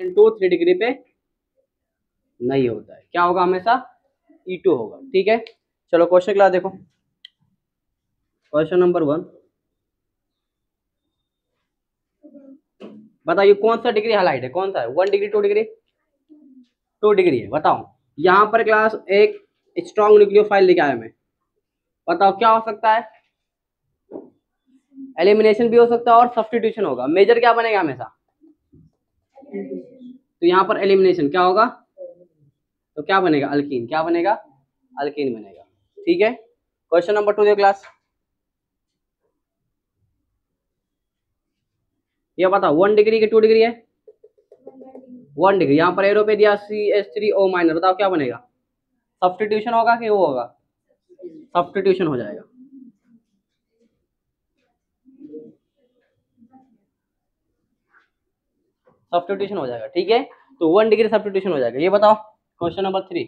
To 3 degree पे नहीं होता है, क्या होगा हमेशा E2 होगा। ठीक है, चलो क्वेश्चन क्लास देखो। क्वेश्चन नंबर 1, बताइए कौन सा डिग्री हाइलाइट है, कौन सा है, 1 डिग्री 2 डिग्री 2 डिग्री है। बताओ यहाँ पर क्लास एक स्ट्रॉन्ग न्यूक्लियोफाइल लेके आया मैं, बताओ क्या हो सकता है, एलिमिनेशन भी हो सकता है और सब्स्टिट्यूशन होगा। मेजर क्या बनेगा हमेशा, तो यहाँ पर एलिमिनेशन क्या होगा, तो क्या बनेगा अल्कीन, क्या बनेगा अल्कीन बनेगा। ठीक है, क्वेश्चन नंबर 2 देखो क्लास, ये बताओ 1 डिग्री के 2 डिग्री है, 1 डिग्री, यहाँ पर एरो पे दिया CH3O माइनस, बताओ क्या बनेगा, सब्स्टिट्यूशन होगा कि वो होगा, सब्स्टिट्यूशन हो जाएगा। सब्स्टिट्यूशन हो जाएगा। ठीक है, तो 1 डिग्री सब्स्टिट्यूशन हो जाएगा। ये बताओ क्वेश्चन नंबर 3,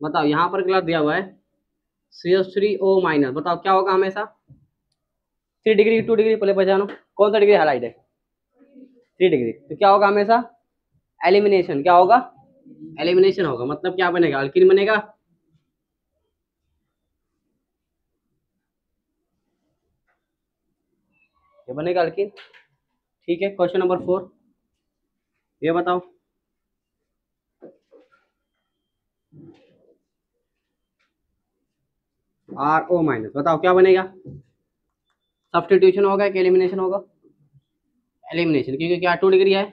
बताओ यहाँ पर क्लास दिया हुआ है CH3O माइनस, बताओ क्या होगा हमेशा 3 डिग्री 2 डिग्री, पहले पहचानो कौन सा डिग्री हाइलाइट है, 3 डिग्री, तो क्या होगा हमेशा एलिमिनेशन, क्या होगा एलिमिनेशन होगा, मतलब क्या बनेगा अल्कीन बनेगा। ये बनेगा अल्कीन। ठीक है, क्वेश्चन नंबर 4, ये बताओ RO माइनस, बताओ क्या बनेगा, सब्स्टिट्यूशन होगा कि एलिमिनेशन होगा, एलिमिनेशन, क्योंकि क्या 2 डिग्री है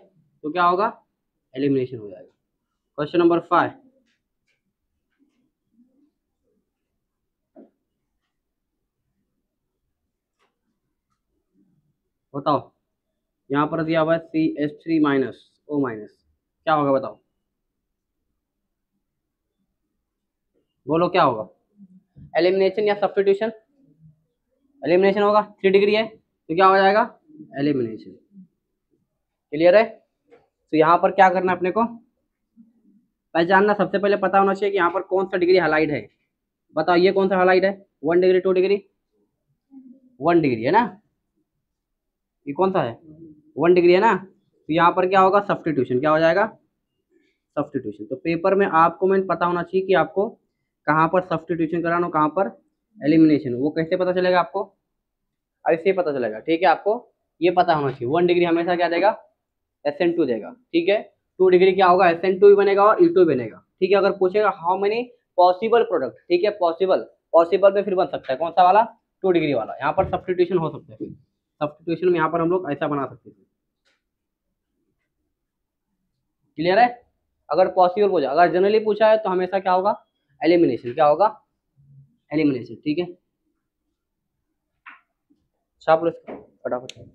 तो क्या होगा एलिमिनेशन हो जाएगा। क्वेश्चन नंबर 5, बताओ यहाँ पर दिया हुआ है CH3 माइनस O माइनस, क्या होगा बताओ, बोलो क्या होगा, एलिमिनेशन या सब्स्टिट्यूशन, एलिमिनेशन होगा, 3 डिग्री है तो क्या हो जाएगा एलिमिनेशन। क्लियर है, तो यहाँ पर क्या करना है अपने को पहचानना, सबसे पहले पता होना चाहिए कि यहाँ पर कौन सा डिग्री हाइलाइट है। बताओ ये कौन सा हाइलाइट है, 1 डिग्री 2 डिग्री 1 डिग्री है ना, ये कौन सा है 1 डिग्री है ना, तो यहाँ पर क्या होगा सब्स्टिट्यूशन, क्या हो जाएगा सब्स्टिट्यूशन। तो पेपर में आपको मैं पता होना चाहिए कि आपको कहाँ पर सब्स्टिट्यूशन कराना, कहाँ पर एलिमिनेशन, वो कैसे पता चलेगा आपको, ऐसे ही पता चलेगा। ठीक है, आपको ये पता होना चाहिए 1 डिग्री हमेशा क्या देगा SN2 देगा। ठीक है, 2 डिग्री क्या होगा SN2 भी बनेगा और E2 बनेगा। ठीक है, अगर पूछेगा हाउ मेनी पॉसिबल प्रोडक्ट, ठीक है पॉसिबल, पॉसिबल पे फिर बन सकता है कौन सा वाला 2 डिग्री वाला, यहाँ पर सब्स्टिट्यूशन हो सकता है, सब्स्टिट्यूशन में यहाँ पर हम लोग ऐसा बना सकते हैं। क्लियर है, अगर पॉसिबल हो जाए, अगर जनरली पूछा है तो हमेशा क्या होगा एलिमिनेशन, क्या होगा एलिमिनेशन। ठीक है, छाप लो इसको फटाफट।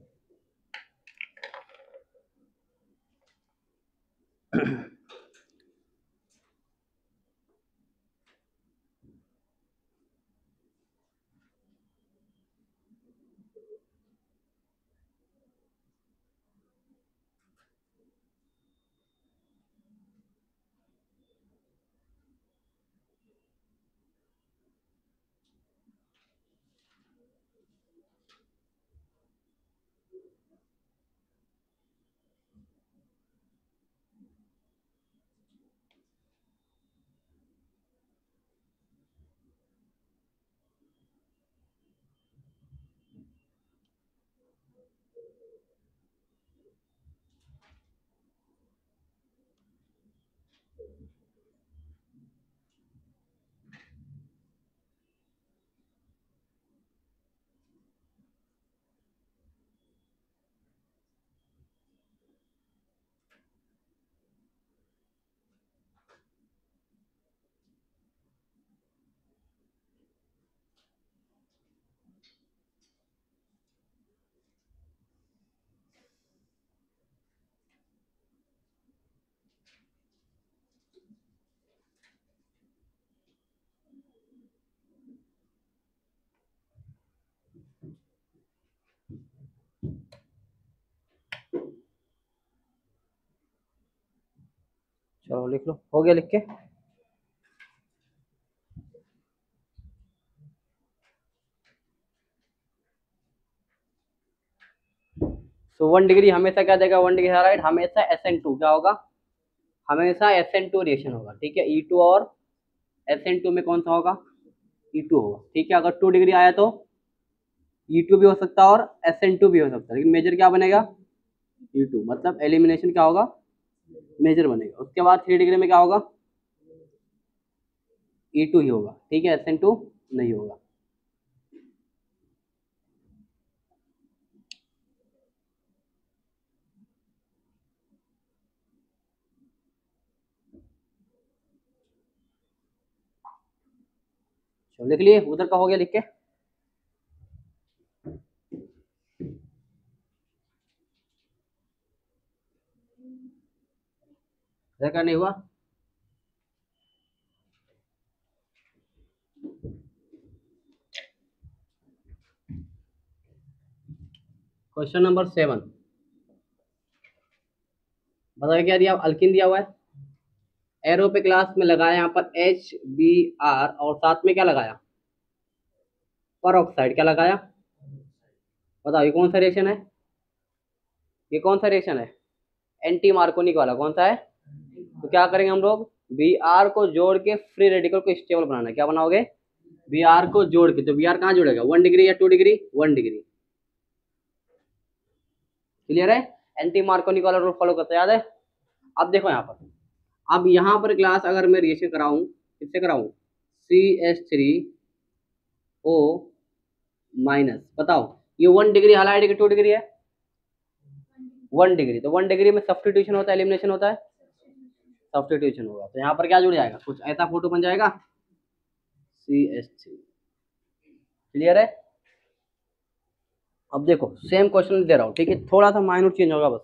चलो लिख लो, हो गया लिख के। सो 1 डिग्री हमेशा क्या देगा, 1 डिग्री राइट, हमेशा SN2 क्या होगा, हमेशा SN2 रिएक्शन होगा, ठीक है। E2 और SN2 में कौन सा होगा, E2 होगा, ठीक है। अगर 2 डिग्री आया तो E2 भी हो सकता है और SN2 भी हो सकता है, लेकिन मेजर क्या बनेगा, E2, मतलब एलिमिनेशन क्या होगा, मेजर बनेगा। उसके बाद 3 डिग्री में क्या होगा, E2 ही होगा, ठीक है, SN2 नहीं होगा। चलो लिख लिए, उधर का हो गया लिख के। इधर का नहीं हुआ। क्वेश्चन नंबर 7 बताइए क्या दिया, अल्किन दिया हुआ है, एरो पे क्लास में लगाया यहाँ पर HBr और साथ में क्या लगाया, पर ऑक्साइड क्या लगाया, बताओ ये कौन सा रिएक्शन है, ये कौन सा रिएक्शन है, एंटी मार्कोनिक वाला, कौन सा है। तो क्या करेंगे हम लोग, Br को जोड़ के फ्री रेडिकल को स्टेबल बनाना है, क्या बनाओगे, Br को जोड़ के, तो Br कहाँ जोड़ेगा, 1 डिग्री या 2 डिग्री, 1 डिग्री, क्लियर है। एंटी मार्कोनिक वाला रूल फॉलो करते याद है। अब देखो यहाँ पर, अब यहाँ पर क्लास अगर मैं रिएक्शन कराऊं, किससे कराऊं, CH3O माइनस, बताओ ये 1 डिग्री हालाइट कि 2 डिग्री है, 1 डिग्री, तो 1 डिग्री में सब्स्टिट्यूशन होता है, एलिमिनेशन होता है, सब्स्टिट्यूशन होगा, तो यहाँ पर क्या जुड़ जाएगा, कुछ ऐसा फोटो बन जाएगा, CH3, क्लियर है। अब देखो सेम क्वेश्चन दे रहा हूँ, ठीक है, थोड़ा सा माइनर चेंज होगा बस।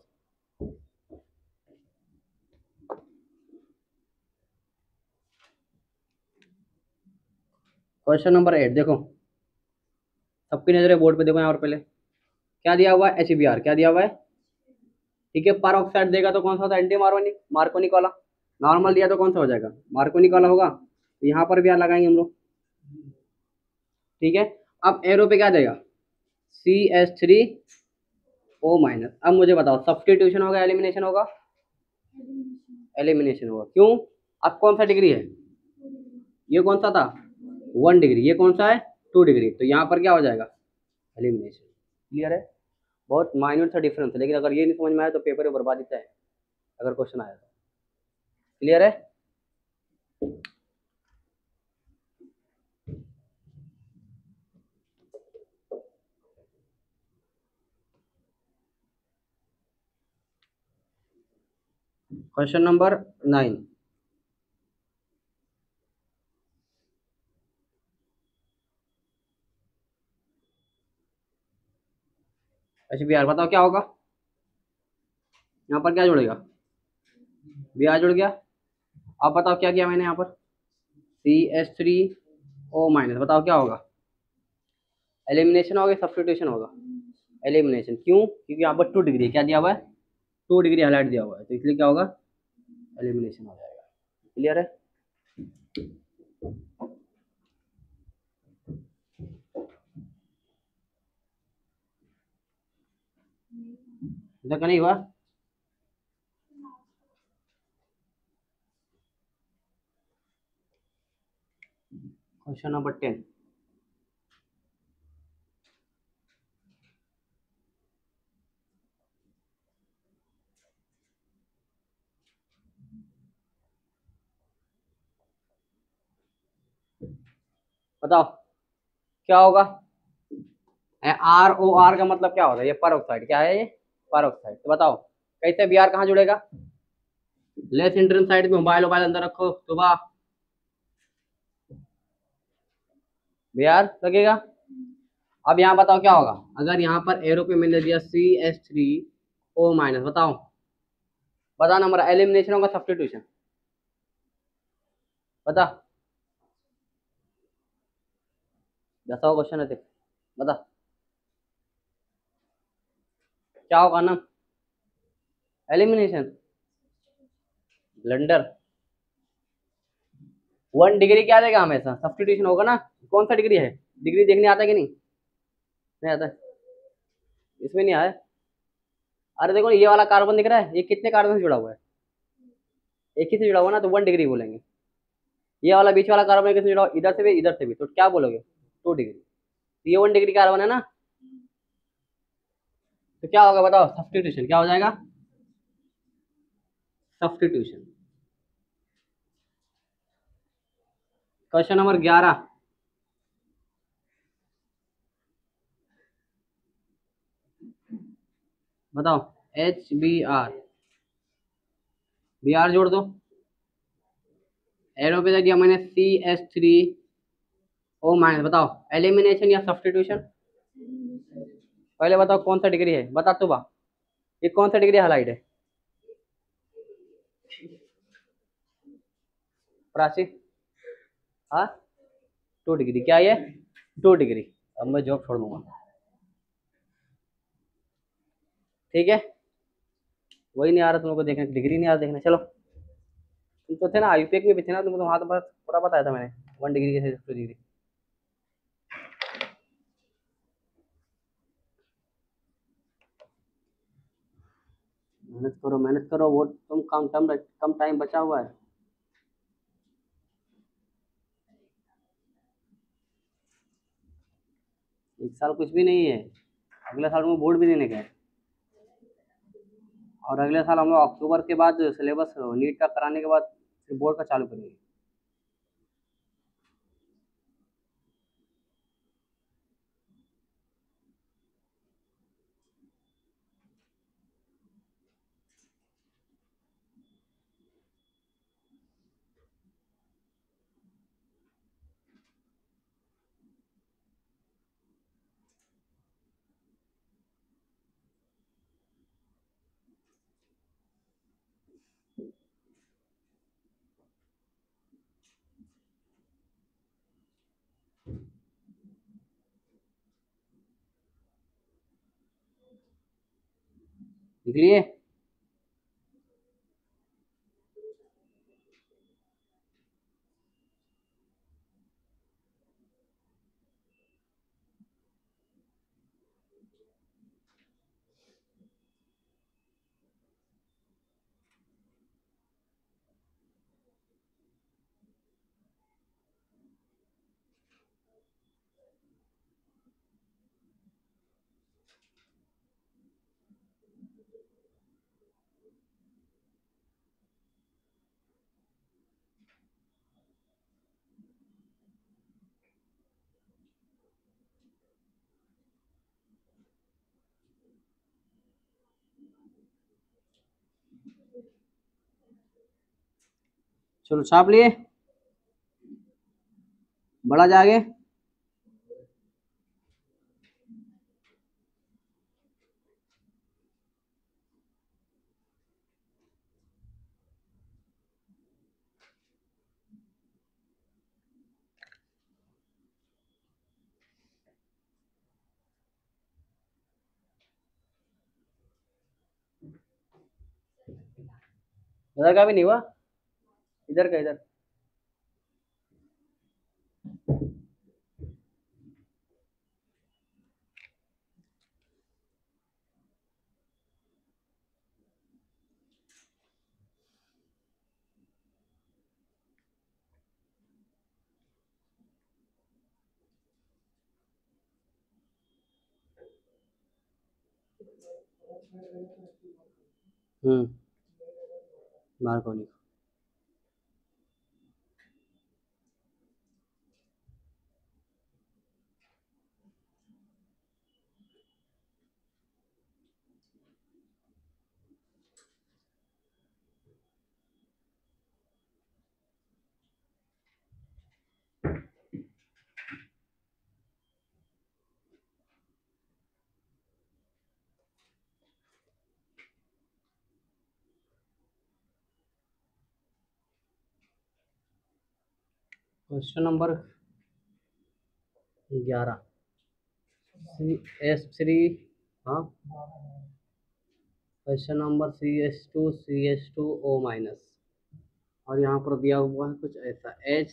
क्वेश्चन नंबर 8 देखो, सबकी नजरें बोर्ड पे देखो यहाँ पर, पहले क्या दिया हुआ है, HBr क्या दिया हुआ है, ठीक है। पर ऑक्साइड देगा तो कौन सा होता है, एंटी मार्कोनिक, मार्कोनिक वाला। नॉर्मल दिया तो कौन सा हो जाएगा, मार्कोनिक वाला होगा, तो यहाँ पर भी आर लगाएंगे हम लोग, ठीक है। अब एरो पे क्या देगा, CH3O माइनस। अब मुझे बताओ सब्स्टिट्यूशन होगा, एलिमिनेशन होगा, एलिमिनेशन होगा, क्यों, अब कौन सा डिग्री है, ये कौन सा था, 1 डिग्री, ये कौन सा है, 2 डिग्री, तो यहाँ पर क्या हो जाएगा, एलिमिनेशन, क्लियर है। बहुत माइन्यूट सा डिफरेंस है, लेकिन अगर ये नहीं समझ में आया तो पेपर में बर्बादी है, अगर क्वेश्चन आया तो, क्लियर है। क्वेश्चन नंबर 9 HBr, बताओ क्या होगा, यहाँ पर क्या जुड़ेगा, Br जुड़ गया। अब बताओ क्या किया मैंने यहाँ पर, CH3O माइनस, बताओ क्या होगा, एलिमिनेशन होगा, सब्स्टिट्यूशन होगा, एलिमिनेशन, क्यों, क्योंकि यहाँ पर 2 डिग्री क्या दिया हुआ है, 2 डिग्री हाईलाइट दिया हुआ है, तो इसलिए क्या होगा, एलिमिनेशन हो जाएगा, क्लियर है। इधर का नहीं हुआ। क्वेश्चन नंबर 10 बताओ क्या होगा, ROR का मतलब क्या होता है, ये पर ऑक्साइड, क्या है ये, पर ऑक्साइड, तो बताओ कैसे Br कहाँ जुड़ेगा, लेस इंट्रेंस साइड में, मोबाइल मोबाइल अंदर रखो, सुबह Br लगेगा। अब यहाँ बताओ क्या होगा, अगर यहाँ पर एरो पे मैंने दिया CH3O माइनस, बताओ बताना, हमारा एलिमिनेशन होगा, सब्स्टिट्यूशन, बता, जैसा वो क्वेश्चन है देख, बता क्या होगा ना, एलिमिनेशन, ब्लंडर, 1 डिग्री क्या देगा हमेशा, सब्स्टिट्यूशन होगा ना। कौन सा डिग्री है, डिग्री देखने आता है कि नहीं, नहीं आता है? इसमें नहीं आया। अरे देखो ये वाला कार्बन दिख रहा है, ये कितने कार्बन से जुड़ा हुआ है, एक ही से जुड़ा हुआ ना, तो 1 डिग्री बोलेंगे। ये वाला बीच वाला कार्बन किससे जुड़ा हुआ, इधर से भी इधर से भी, तो क्या बोलोगे, 2 डिग्री। तो ये 1 डिग्री कार्बन है ना, तो क्या होगा बताओ, सब्स्टिट्यूशन क्या हो जाएगा, सब्स्टिट्यूशन। क्वेश्चन नंबर 11 बताओ, बी आर जोड़ दो, एरो पे दिया मैंने CH3O-, बताओ एलिमिनेशन या सब्स्टिट्यूशन, पहले बताओ कौन सा डिग्री है, बता तू बा, ये कौन सा डिग्री हालाइट है, प्राची, हाँ 2 डिग्री, क्या ये 2 डिग्री। अब मैं जॉब छोड़ दूंगा, ठीक है, वही नहीं आ रहा तुमको देखने, डिग्री नहीं आ रहा देखने, चलो। तुम तो थे ना यूपीएक में भी थे ना, तुमको तो वहां तो बस पूरा बताया था मैंने, 1 डिग्री कैसे 2 डिग्री। मेहनत करो, वो तुम कम टाइम बचा हुआ है। एक साल कुछ भी नहीं है, अगले साल में बोर्ड भी देने का है, और अगले साल हम लोग अक्टूबर के बाद सिलेबस नीट का कराने के बाद फिर बोर्ड का चालू करेंगे। लिख लिए, चलो छाप लिए, बड़ा जागे, इधर का भी नहीं हुआ, इधर का इधर। मार्कोनी। क्वेश्चन नंबर 11, CH3, हाँ क्वेश्चन नंबर CH2 CH2O-। और यहाँ पर दिया हुआ है कुछ ऐसा H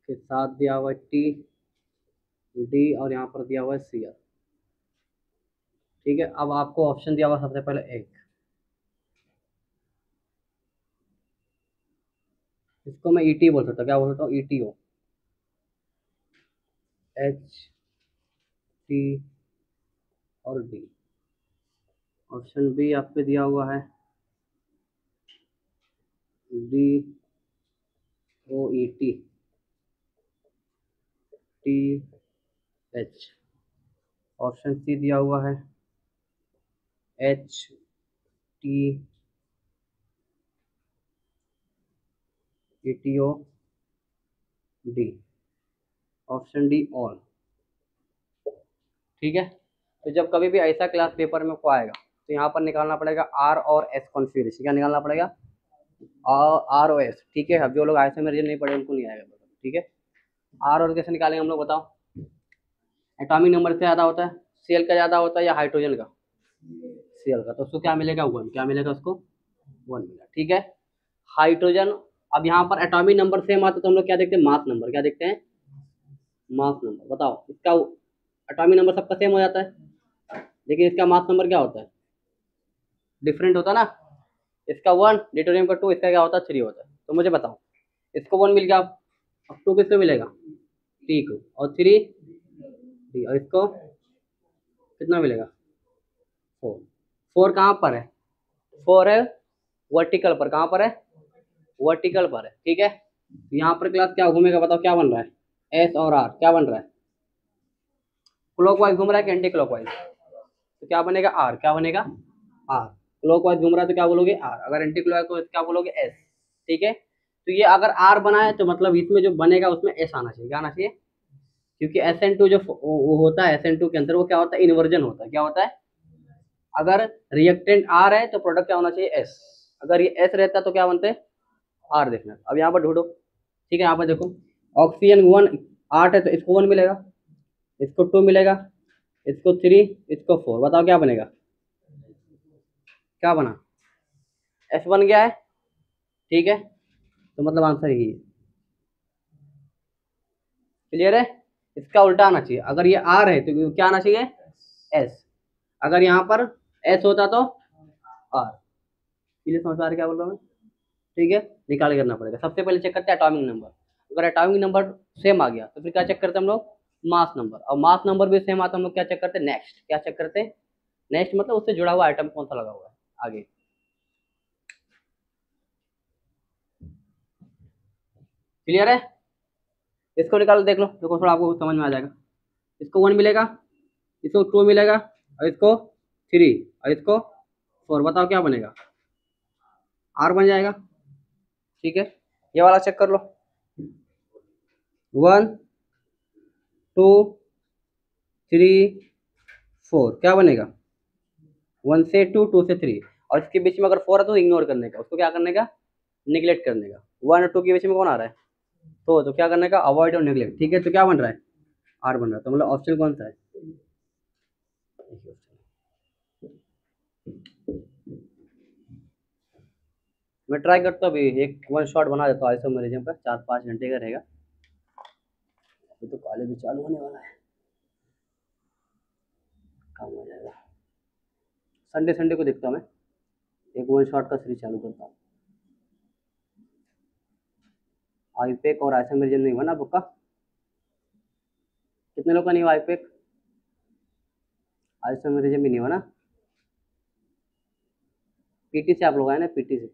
के साथ दिया हुआ है T D और यहाँ पर दिया हुआ है Cl। ठीक है, अब आपको ऑप्शन दिया हुआ सबसे पहले एक, इसको मैं ET बोल सकता हूँ, क्या बोल सकता हूँ, ETO, H T और D। ऑप्शन बी आपको दिया हुआ है DOET TH। ऑप्शन सी दिया हुआ है HTETOD। Option D all. ठीक है, तो जब कभी भी ऐसा क्लास पेपर में को आएगा तो यहाँ पर निकालना पड़ेगा R और S कॉन्फ़िगरेशन। क्या निकालना पड़ेगा, R और S। ठीक है, अब जो लोग ISO में रीजन नहीं पढ़े उनको नहीं आएगा। ठीक है, R और कैसे निकालेंगे हम लोग, बताओ। एटॉमिक नंबर से ज़्यादा होता है, Cl का ज़्यादा होता है या हाइड्रोजन का, Cl का, तो उसको क्या मिलेगा, 1। क्या मिलेगा उसको, 1 मिला। ठीक है, हाइड्रोजन, अब यहाँ पर एटॉमिक नंबर सेम आता है तो हम लोग क्या देखते हैं, मास नंबर। क्या देखते हैं, मास नंबर। बताओ, इसका एटॉमिक नंबर सबका सेम हो जाता है, लेकिन इसका मास नंबर क्या होता है, डिफरेंट होता है ना। इसका 1, ड्यूटेरियम का 2, इसका क्या होता है, 3 होता है। तो मुझे बताओ, इसको 1 मिल गया, अब 2 किसको मिलेगा, T को, और 3 D, और इसको कितना मिलेगा, 4। 4 कहाँ पर है, 4 है वर्टिकल पर, कहाँ पर है, वर्टिकल पर है। ठीक है, यहाँ पर क्लास क्या घूमेगा, बताओ क्या बन रहा है, S और R क्या बन रहा है, क्लॉकवाइज घूम रहा है कि एंटी क्लॉकवाइज, तो क्या बनेगा, R। क्या बनेगा, R। क्लॉकवाइज घूम रहा है तो क्या बोलोगे, R। अगर एंटी क्लॉकवाइज तो क्या बोलोगे, S। ठीक है, तो ये अगर R बना है तो मतलब इसमें जो बनेगा उसमें S आना चाहिए। क्या आना चाहिए, क्योंकि SN2 जो वो होता है, SN2 के अंदर वो क्या होता है, इन्वर्जन होता है। क्या होता है, अगर रिएक्टेंट R है तो प्रोडक्ट क्या होना चाहिए, S। अगर ये S रहता तो क्या बनते, R। देखना, अब यहाँ पर ढूंढो। ठीक है, यहाँ पर देखो, ऑक्सीजन 1 8 है तो इसको 1 मिलेगा, इसको 2 मिलेगा, इसको 3, इसको 4। बताओ क्या बनेगा, क्या बना, S बन गया है। ठीक है, तो मतलब आंसर यही है। क्लियर है, इसका उल्टा आना चाहिए, अगर ये R है तो क्या आना चाहिए, S। अगर यहाँ पर S होता तो R। क्लियर, समझ आ रहा है क्या बोल रहा हूँ मैं। ठीक है, निकाल करना पड़ेगा। सबसे पहले चेक करते हैं एटॉमिक नंबर, अगर एटॉमिक नंबर सेम आ गया तो फिर क्या चेक करते हैं हम लोग, मास नंबर। और मास नंबर भी सेम आता है हम लोग क्या चेक करते हैं, नेक्स्ट। क्या चेक करते हैं, नेक्स्ट, मतलब उससे जुड़ा हुआ आइटम कौन सा लगा हुआ है आगे। क्लियर है, इसको निकाल देख लो, देखो थोड़ा आपको समझ में आ जाएगा। इसको 1 मिलेगा, इसको 2 मिलेगा, और इसको 3, और इसको 4। बताओ क्या बनेगा, R बन जाएगा। ठीक है, ये वाला चेक कर लो, 1 2 3 4, क्या बनेगा, 1 से 2, 2 से 3, और इसके बीच में अगर 4 है तो इग्नोर करने का, उसको क्या करने का, निगलेक्ट करने का। 1 और 2 के बीच में कौन आ रहा है, तो क्या करने का, अवॉइड और निगलेक्ट। ठीक है, तो क्या बन रहा है, R बन रहा है। तो मतलब ऑप्शन कौन सा है, मैं ट्राई करता हूँ अभी एक 1 शॉट बना देता हूँ आइसोमेरिज्म पर, 4-5 घंटे का रहेगा। अभी तो कॉलेज भी चालू होने वाला है, काम हो जाएगा। संडे संडे को देखता हूँ मैं, एक 1 शॉट का सीरीज चालू करता हूँ। आईपेक और आइसोमेरिज्म नहीं हुआ ना बुक का, कितने लोग का नहीं हुआ आईपेक, आइसोमेरिज्म भी नहीं हुआ ना, पीटी से आप लोग आए ना, पीटी से,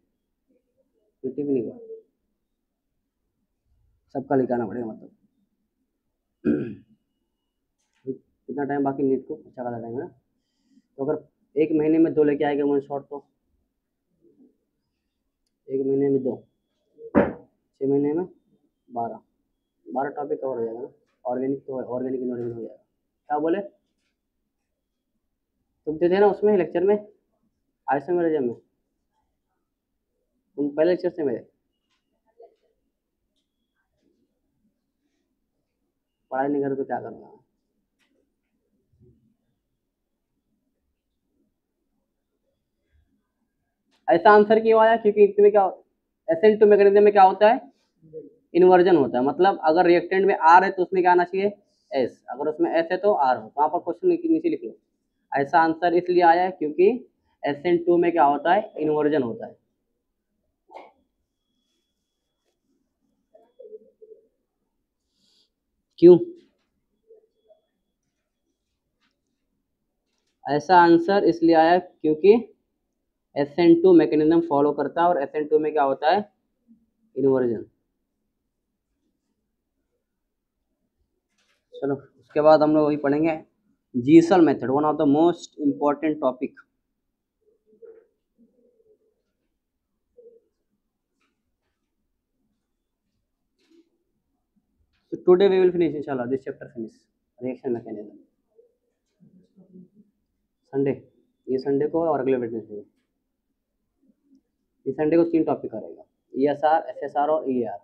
पीटी भी नहीं हुआ, सबका लिखाना पड़ेगा मतलब। कितना टाइम बाकी नीट को, अच्छा खासा टाइम है ना। तो अगर एक महीने में 2 लेके आएंगे 1 शॉट, तो एक महीने में 2, 6 महीने में 12 टॉपिक कवर हो जाएगा ना। ऑर्गेनिक तो ऑर्गेनिक इनऑर्गेनिक हो जाएगा। क्या बोले, तुम थे ना उसमें लेक्चर में, आइसोमेरिज्म में, तुम पहले लेक्चर से मेरे, पढ़ाई नहीं करो तो क्या करूँगा। ऐसा आंसर क्यों आया? क्योंकि इसमें क्या, SN2 मैकेनिज्म में क्या होता है, इन्वर्जन होता है। मतलब अगर रिएक्टेंट में R है तो उसमें क्या आना चाहिए, S, अगर उसमें S है तो R हो। वहाँ पर क्वेश्चन नीचे लिख लो। ऐसा आंसर इसलिए आया है क्योंकि SN2 में क्या होता है, इन्वर्जन होता है। क्यों? ऐसा आंसर इसलिए आया क्योंकि SN2 मैकेनिज्म फॉलो करता है और SN2 में क्या होता है, इन्वर्जन। चलो उसके बाद हम लोग वही पढ़ेंगे जीसल method, one of the most important topic. So today we will finish inshallah this chapter, finish reaction mechanism. Sunday, ये संडे को और अगले वेडनेसडे को, ये संडे को 3 टॉपिक करेगा, ESR, SSR और EAR।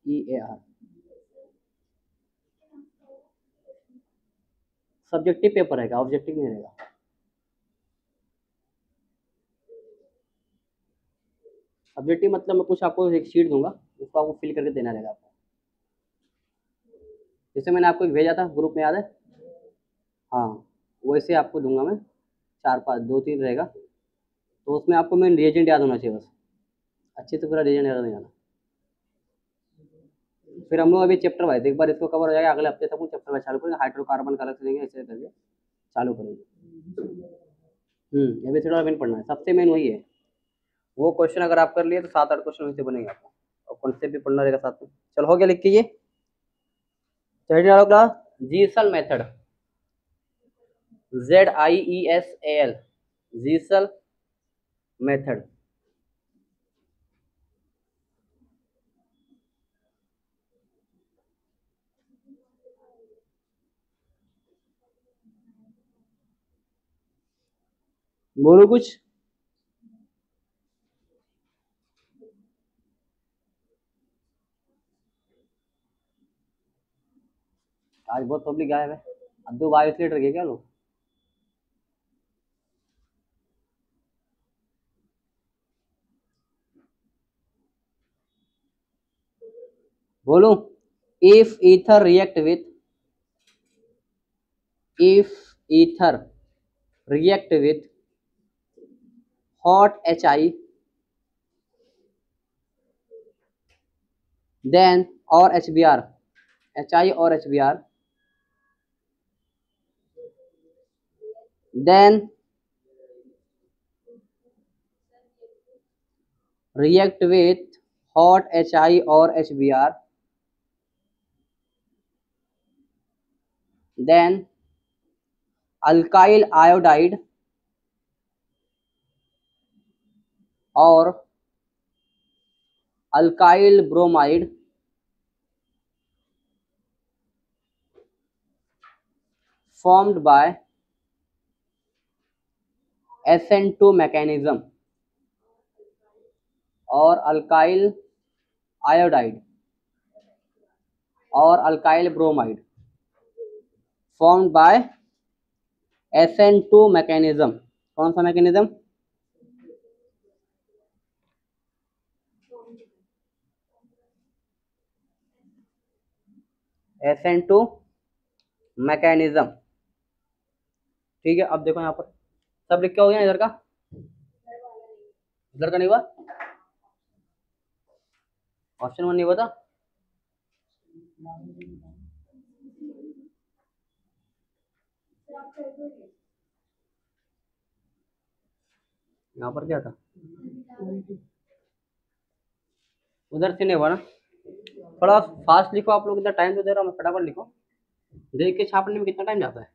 EAR सब्जेक्टिव पेपर रहेगा, ऑब्जेक्टिव नहीं रहेगा। सब्जेक्टिव मतलब मैं कुछ आपको एक शीट दूंगा, उसको आपको फिल करके देना रहेगा आपको। जैसे मैंने आपको एक भेजा था ग्रुप में, याद है? हाँ, वैसे आपको दूंगा मैं 4-5, 2-3 रहेगा, तो उसमें आपको मेन रिएजेंट याद होना चाहिए बस, अच्छे से पूरा रिएजेंट याद नहीं आना। फिर हम लोग अभी चैप्टर वाइज एक बार इसको कवर हो जाएगा, अगले हफ्ते तक हम चैप्टर वाइज चालू करेंगे, हाइड्रोकार्बन का अलग से लेंगे, ऐसे करके चालू करेंगे। एबीसीडी और मेन पढ़ना है, सबसे मेन वही है। वो क्वेश्चन अगर आप कर लिए तो 7-8 क्वेश्चन वैसे बनेंगे आपको, और कॉन्सेप्ट भी पढ़ना रहेगा साथ में। चलो हो गया, लिख के ये क्लास जीसल मेथड, ZIESAL, जीसल मेथड। बोलो कुछ। आज बहुत पब्लिक गायब है, अब 22 लीटर गए क्या लोग? बोलो, if ether react with hot HI, then or HBr, HI or HBr, then react with hot HI or HBr, then alkyl iodide or alkyl bromide formed by SN2 mechanism, और alkyl iodide और alkyl bromide formed by SN2 mechanism। कौन सा mechanism? SN2 mechanism. ठीक है, अब देखो यहाँ पर सब लिख के हो गया, इधर का, इधर का नहीं हुआ, ऑप्शन 1 नहीं हुआ था। यहाँ पर क्या था, उधर से नहीं हुआ ना। थोड़ा फास्ट लिखो आप लोग, इधर टाइम तो दे रहा हूँ, फटाफट लिखो, देख के छापने में कितना टाइम जाता है।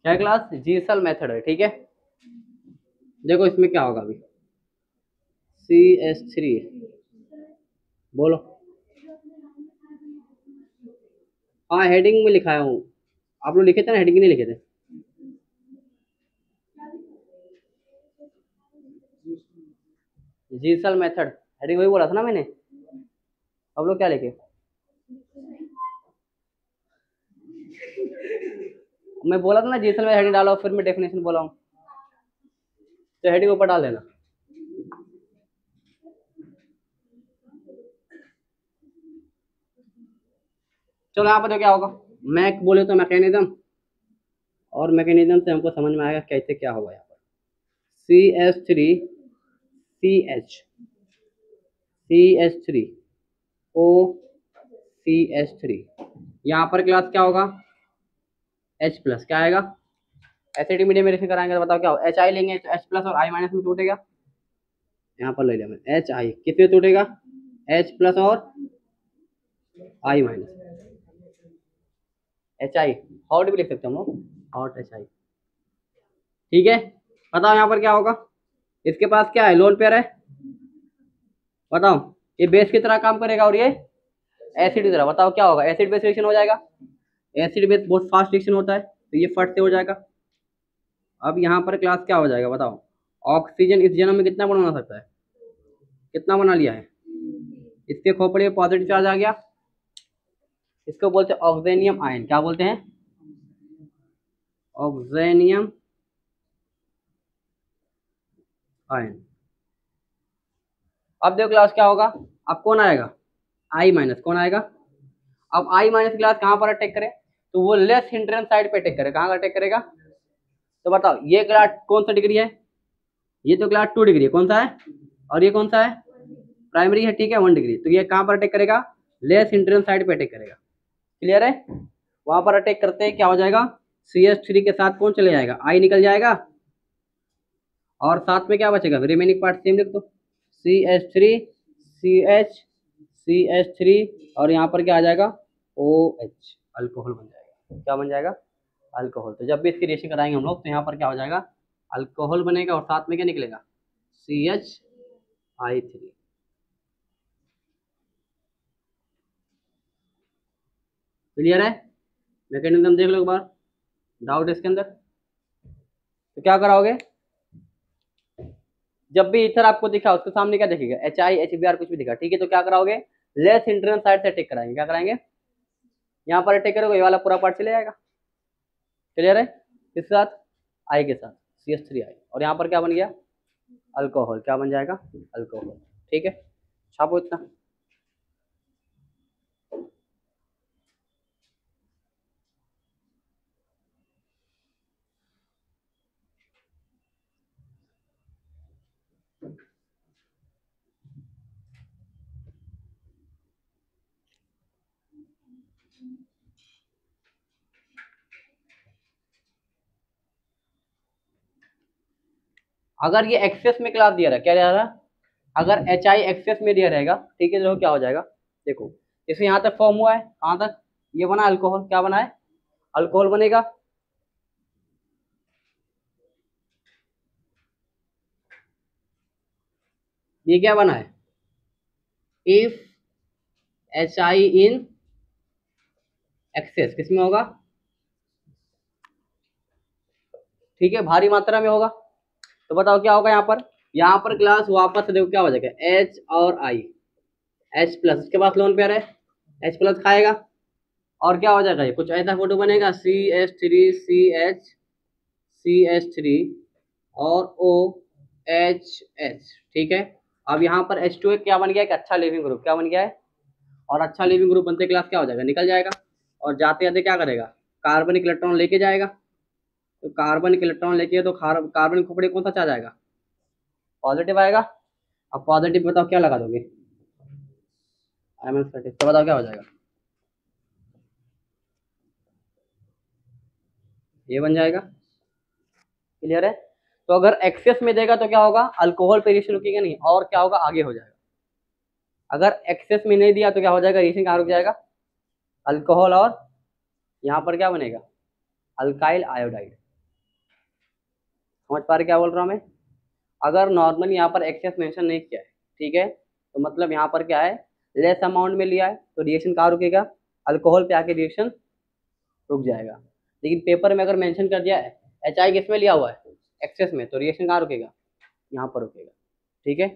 क्या क्लास? जीएसएल मेथड है, ठीक है। देखो इसमें क्या होगा अभी, CH3, बोलो। हाँ हेडिंग में लिखाया हूँ, आप लोग लिखे थे ना, हेडिंग नहीं लिखे थे। जीसल मेथड, हेडिंग वही बोला था ना मैंने। अब लोग क्या लिखे, मैं बोला था ना जीसल में हेडिंग डालो, फिर मैं डेफिनेशन बोला हूँ, तो हेडिंग ऊपर डाल देना। चलो यहाँ पर तो क्या होगा, मैक बोले तो मैकेनिज्म, और मैकेनिज्म से हमको समझ में आएगा कैसे क्या होगा यहाँ पर। CH3, यहाँ पर क्लास क्या होगा, H प्लस, क्या आएगा, एसिड मीडियम में रिएक्शन कराएंगे तो बताओ क्या हो, HI लेंगे तो H प्लस और I माइनस में टूटेगा। यहाँ पर ले लिया मैंने HI, किसमें टूटेगा, H प्लस और I माइनस, HI हॉट भी लिख सकते हैं हम लोग, हॉट HI। ठीक है, बताओ यहाँ पर क्या होगा, इसके पास क्या है, लोन पेयर है, बताओ ये बेस की तरह काम करेगा और ये एसिड की तरह, बताओ क्या होगा, एसिड बेस रिएक्शन हो जाएगा, एसिड बेस बहुत फास्ट रिएक्शन होता है तो ये फट से हो जाएगा। अब यहाँ पर क्लास क्या हो जाएगा बताओ, ऑक्सीजन इस जन्म में कितना बना सकता है, कितना बना लिया है, इसके खोपड़े में पॉजिटिव चार्ज आ गया, इसको बोलते हैं ऑक्सीनियम आयन, क्या बोलते हैं, ऑक्सीनियम आयन। अब देखो क्लास क्या होगा, अब कौन आएगा, I माइनस, कौन आएगा, अब I माइनस क्लास कहाँ पर अटैक करे, तो वो लेस हिंड्रेंस साइड पे अटैक करेगा, कहाँ अटैक करेगा, तो बताओ ये क्लास कौन सा डिग्री है, ये तो क्लास 2 डिग्री है, कौन सा है, और ये कौन सा है, प्राइमरी है, ठीक है 1 डिग्री, तो ये कहाँ पर अटैक करेगा, लेस हिंड्रेंस साइड पे अटैक करेगा, क्लियर है। वहां पर अटैक करते हैं क्या हो जाएगा, CH3 के साथ कौन चले जाएगा, I निकल जाएगा, और साथ में क्या बचेगा, रिमेनिंग पार्ट सेम लिख दो, CH3 CH CH3, और यहाँ पर क्या आ जाएगा, OH, अल्कोहल बन जाएगा, क्या बन जाएगा, अल्कोहल। तो जब भी इसकी रिएक्शन कराएंगे हम लोग तो यहाँ पर क्या हो जाएगा, अल्कोहल बनेगा और साथ में क्या निकलेगा, CHI3। क्लियर है, मैकेनिज्म देख लो एक बार, डाउट इसके अंदर, तो क्या कराओगे, जब भी इथर आपको दिखा उसके सामने क्या दिखेगा, HI HBr कुछ भी दिखा, ठीक है, तो क्या कराओगे, लेस हिंड्रेंस साइड से अटैक कराएंगे, क्या कराएंगे, यहाँ पर अटैक करोगे ये वाला पूरा पार्ट चले जाएगा, क्लियर है, किसके साथ, I के साथ, CH3I, और यहाँ पर क्या बन गया, अल्कोहल, क्या बन जाएगा, अल्कोहल। ठीक है, छापो इतना। अगर ये एक्सेस में क्लास दिया रहा, क्या दिया रहा, अगर HI एक्सेस में दिया रहेगा, ठीक है, तो क्या हो जाएगा, देखो इसे यहाँ तक फॉर्म हुआ है, कहाँ तक, ये बना अल्कोहल, क्या बना है, अल्कोहल बनेगा, ये क्या बना है, इफ HI इन एक्सेस, किसमें होगा, ठीक है, भारी मात्रा में होगा, तो बताओ क्या होगा यहाँ पर क्लास वापस से देखो क्या हो जाएगा, H और I, H प्लस, इसके पास लोन पेयर है, H प्लस खाएगा, और क्या हो जाएगा, ये कुछ ऐसा फोटो बनेगा, CH3 और OHH, ठीक है। अब यहाँ पर H2 क्या बन गया, एक अच्छा लिविंग ग्रुप, क्या बन गया है, और अच्छा लिविंग ग्रुप बनते क्लास क्या हो जाएगा, निकल जाएगा, और जाते जाते क्या करेगा, कार्बनिक इलेक्ट्रॉन लेके जाएगा, तो कार्बनिक इलेक्ट्रॉन लेके तो कार्बनिक खोपड़ी कौन सा चार्ज आएगा, पॉजिटिव आएगा। अब पॉजिटिव बताओ क्या लगा दोगे, तो बताओ क्या हो जाएगा, ये बन जाएगा, क्लियर है। तो अगर एक्सेस में देगा तो क्या होगा, अल्कोहल पे रिएक्शन रुकेगा नहीं, और क्या होगा, आगे हो जाएगा। अगर एक्सेस में नहीं दिया तो क्या हो जाएगा, रिएक्शन कहाँ रुक जाएगा, अल्कोहल, और यहाँ पर क्या बनेगा, अल्काइल आयोडाइड। समझ पा रहे क्या बोल रहा हूँ मैं, अगर नॉर्मली यहाँ पर एक्सेस मेंशन नहीं किया है, ठीक है, तो मतलब यहाँ पर क्या है, लेस अमाउंट में लिया है तो रिएक्शन कहाँ रुकेगा, अल्कोहल पे आके रिएक्शन रुक जाएगा। लेकिन पेपर में अगर मेंशन कर दिया है HI किस में लिया हुआ है, एक्सेस में, तो रिएक्शन कहाँ रुकेगा, यहाँ पर रुकेगा। ठीक है,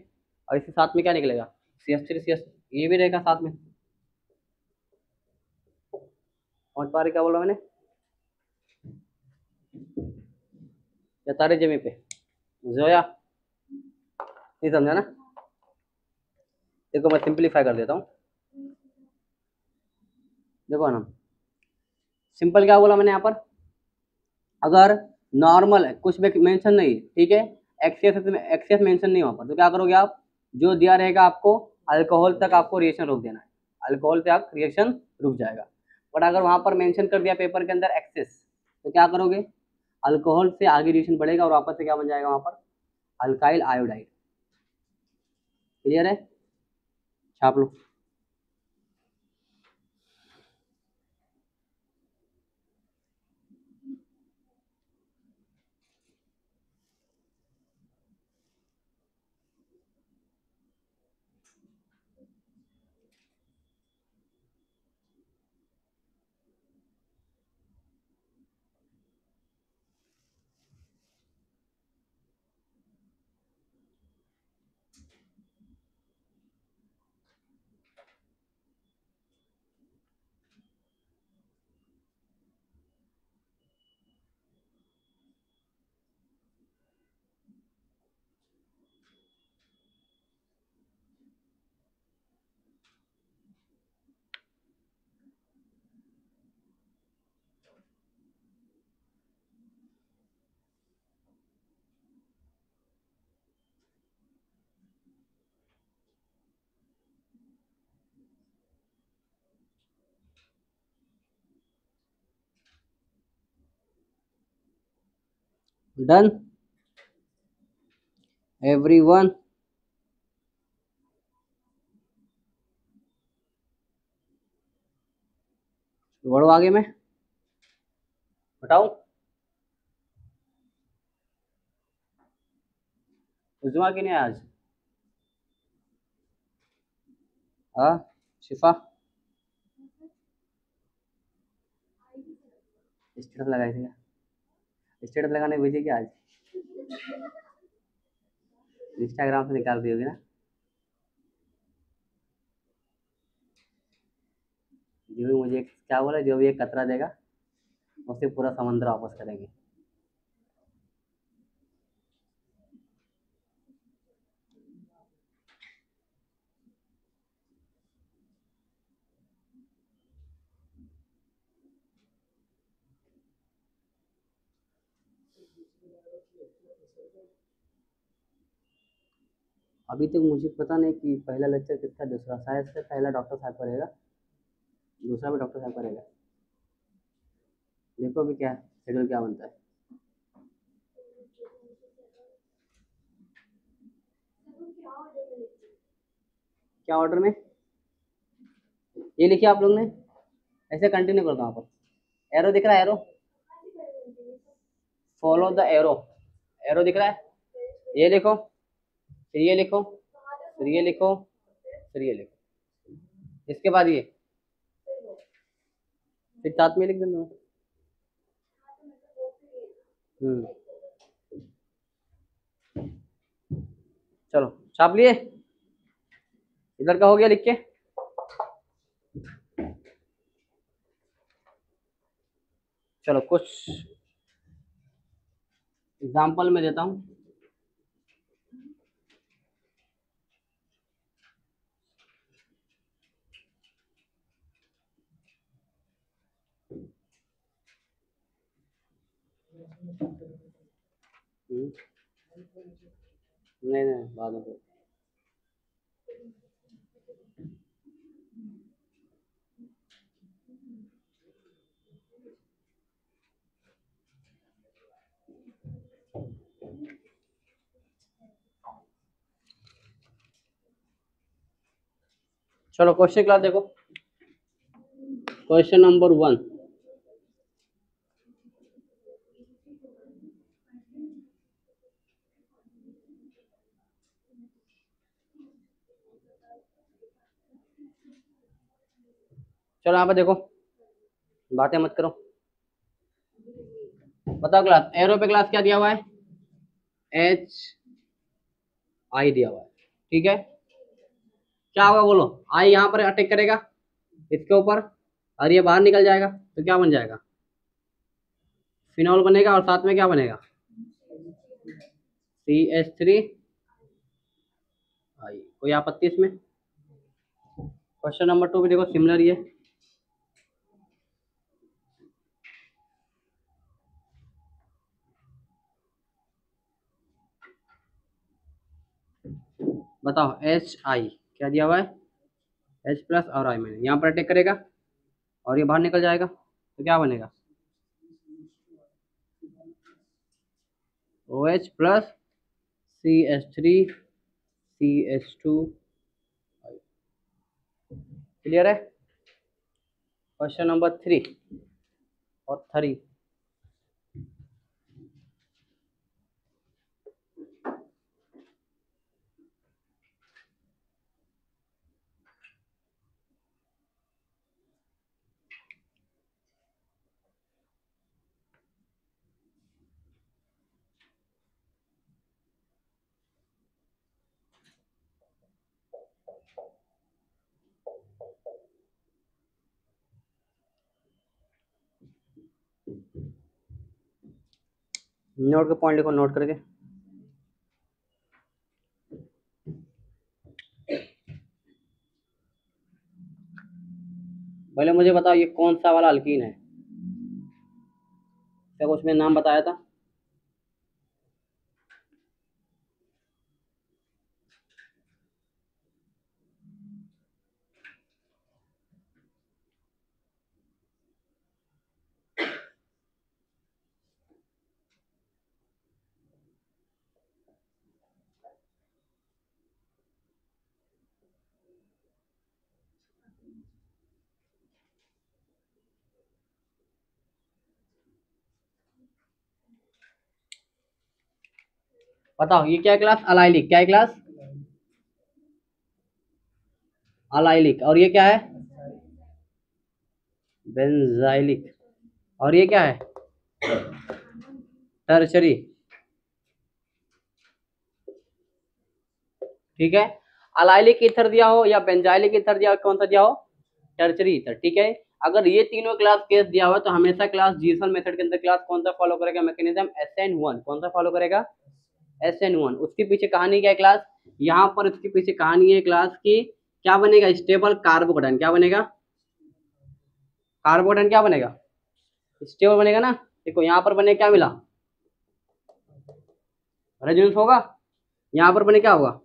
और इसके साथ में क्या निकलेगा, CH3 ये भी रहेगा साथ में। समझ पा रहे क्या बोला मैंने, या तारे जमी पे जोया, नहीं समझा ना। देखो मैं सिंपलीफाई कर देता हूँ। देखो ना, सिंपल क्या बोला मैंने यहाँ पर, अगर नॉर्मल है, कुछ भी मेंशन नहीं, ठीक है, एक्सेस मेंशन नहीं वहाँ पर, तो क्या करोगे आप, जो दिया रहेगा आपको, अल्कोहल तक आपको रिएक्शन रोक देना है, अल्कोहल तक रिएक्शन रुक जाएगा। बट अगर वहाँ पर मेंशन कर दिया पेपर के अंदर एक्सेस, तो क्या करोगे, अल्कोहल से आगे रिएक्शन बढ़ेगा और वापस से क्या बन जाएगा वहाँ पर, अल्काइल आयोडाइड। क्लियर है, छाप लो। डन एवरीवन, बढ़ो आगे में, बताओ। उजमा की नहीं आज, हाँ शिफा स्टेटस लगाई थी क्या, स्टेटस लगाने भेजी क्या आज, इंस्टाग्राम से निकाल दी होगी ना। जो भी मुझे क्या बोला, जो भी एक कतरा देगा उससे पूरा समंदर वापस करेंगे। अभी तक मुझे पता नहीं कि पहला लेक्चर किसका, दूसरा शायद से पहला डॉक्टर साहब करेगा, दूसरा भी डॉक्टर साहब करेगा। देखो अभी क्या शेड्यूल क्या बनता है। क्या ऑर्डर में, ये लिखिए आप लोग ने, ऐसे कंटिन्यू करता हूँ। यहाँ पर एरो दिख रहा है, arrow, follow the arrow, arrow दिख रहा है, ये लिखो, फिर ये लिखो, फिर ये लिखो, फिर ये लिखो, इसके बाद ये, फिर साथ में लिख देना। चलो छाप लिए, इधर का हो गया लिख के। चलो कुछ एग्जाम्पल में देता हूँ। नहीं नहीं बाद में। चलो क्वेश्चन क्लास देखो, क्वेश्चन नंबर 1, चलो यहाँ पे देखो, बातें मत करो, बताओ क्लास एरो पे क्लास क्या दिया हुआ है, एच आई दिया हुआ है, ठीक है। क्या होगा बोलो, आई यहाँ पर अटैक करेगा इसके ऊपर और ये बाहर निकल जाएगा तो क्या बन जाएगा, फिनॉल बनेगा और साथ में क्या बनेगा, CH3 आई। कोई आपत्ति इसमें? क्वेश्चन नंबर 2 भी देखो सिमिलर ही है। बताओ एच आई क्या दिया हुआ है, H प्लस और आई माइनस, यहाँ पर अटैक करेगा और ये बाहर निकल जाएगा तो क्या बनेगा, OH plus CH3 CH2। Clear है? क्वेश्चन नंबर 3 और 3। नोट के पॉइंट लिखो, नोट करके। पहले मुझे बताओ ये कौन सा वाला अल्कीन है, क्या कुछ मैंने नाम बताया था? बताओ ये क्या क्लास, अलाइलिक, क्या है क्लास, अलाइलिक। और ये क्या है, बेंजाइलिक। और ये क्या है, टर्शरी। ठीक है, अलाइलिक ईथर दिया हो या बेंजाइलिक ईथर दिया हो, कौन सा दिया हो, टर्शरी ईथर। ठीक है, अगर ये तीनों क्लास केस दिया हुआ तो हमेशा क्लास जीसन मेथड के अंदर क्लास कौन सा फॉलो करेगा, मैकेनिज्म SN1। कौन सा फॉलो करेगा, SN1। उसके पीछे कहानी क्या है क्लास, यहाँ पर इसके पीछे कहानी है क्लास की, क्या बनेगा, स्टेबल कार्बोकेटाइन। क्या बनेगा, कार्बोकेटाइन क्या बनेगा, स्टेबल बनेगा ना। देखो यहाँ पर बने क्या मिला, रेजोनेंस होगा, यहाँ पर बने क्या होगा,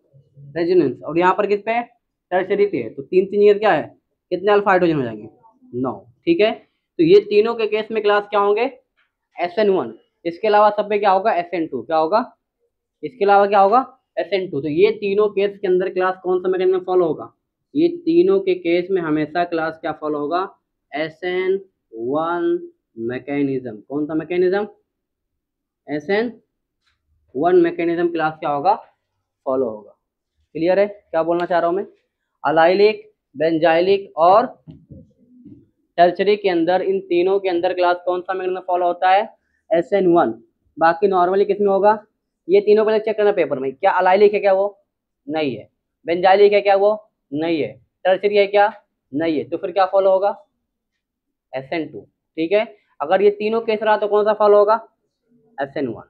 रेजोनेंस। और यहाँ पर किस पे है, टर्शरी पे है। तो तीन तीन ईयर क्या है, कितने अल्फा हाइड्रोजन हो जाएंगे, 9। ठीक है, तो ये तीनों के केस में क्लास क्या होंगे, SN1। इसके अलावा सब पे क्या होगा, SN2। क्या होगा, इसके अलावा क्या होगा, SN2। तो ये तीनों केस के अंदर क्लास कौन सा मैकेनिज्म फॉलो होगा, ये तीनों के केस में हमेशा क्लास क्या फॉलो होगा, SN1 मैकेनिज्म। कौन सा मैकेनिज्म, SN1 मैकेनिज्म क्लास क्या होगा, फॉलो होगा। क्लियर है क्या बोलना चाह रहा हूं मैं, अलाइलिक, बेंजाइलिक और टर्शरी के अंदर, इन तीनों के अंदर क्लास कौन सा मैकेनिज्म फॉलो होता है, SN1। बाकी नॉर्मली किसमें होगा, ये तीनों पहले चेक करना पेपर में, क्या अलाइलिक है क्या, वो नहीं है। बेंजाइलिक है क्या, वो नहीं है। टर्शरी है क्या, नहीं है। तो फिर क्या फॉलो होगा, SN2। ठीक है, अगर ये तीनों केस रहा तो कौन सा फॉलो होगा, SN1।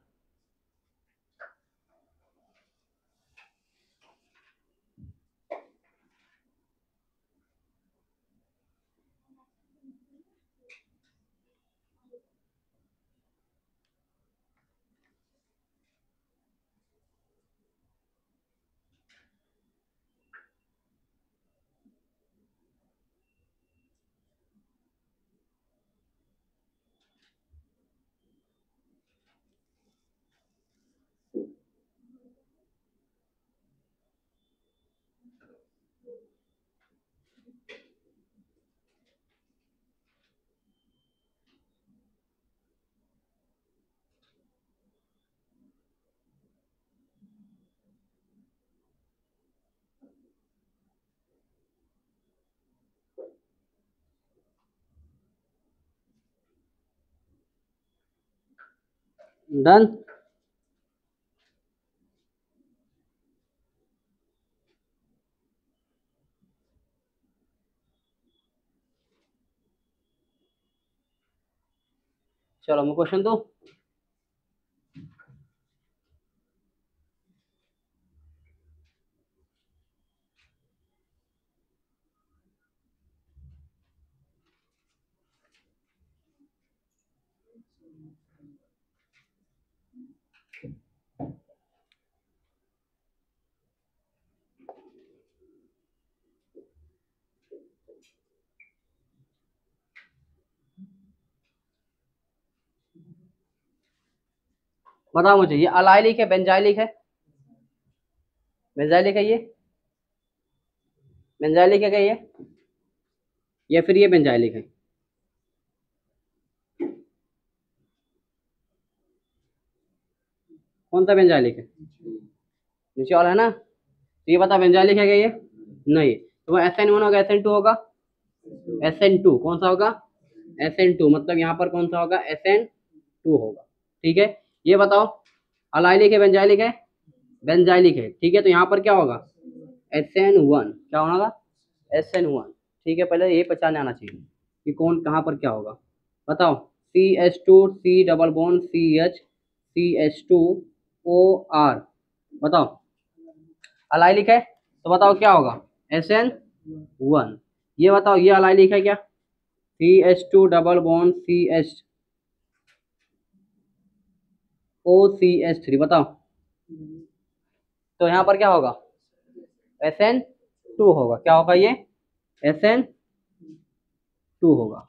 डन। चलो मैं क्वेश्चन दूं। बताओ मुझे, ये अलाइलिक है बेंजाइलिक है? बेंजाइलिक है ये? बेंजाइलिक है क्या ये, या फिर ये बेंजाइलिक है? कौन सा बेंजाइलिक है? नीचे वाला है ना? तो ये बता बेंजाइलिक है क्या ये? नहीं। तो वो SN1 होगा SN2 होगा? SN2 कौन सा होगा? SN2 मतलब यहाँ पर कौन सा होगा? SN2 होगा। ठीक है, ये बताओ अलाइलिक है बेंजाइलिक है? बेंजाइलिक है। ठीक है, तो यहाँ पर क्या होगा? SN1 क्या होगा? SN1। ठीक है, पहले ये पहचान आना चाहिए कि कौन कहाँ पर क्या होगा। बताओ CH2 C double bond CH CH2OR। बताओ अलाइलिक है तो बताओ क्या होगा? SN1। ये बताओ ये अलाइलिक है क्या? CH2 डबल बॉन्ड CHOCH3 बताओ। तो यहाँ पर क्या होगा? SN2 होगा। क्या होगा ये? SN2 होगा।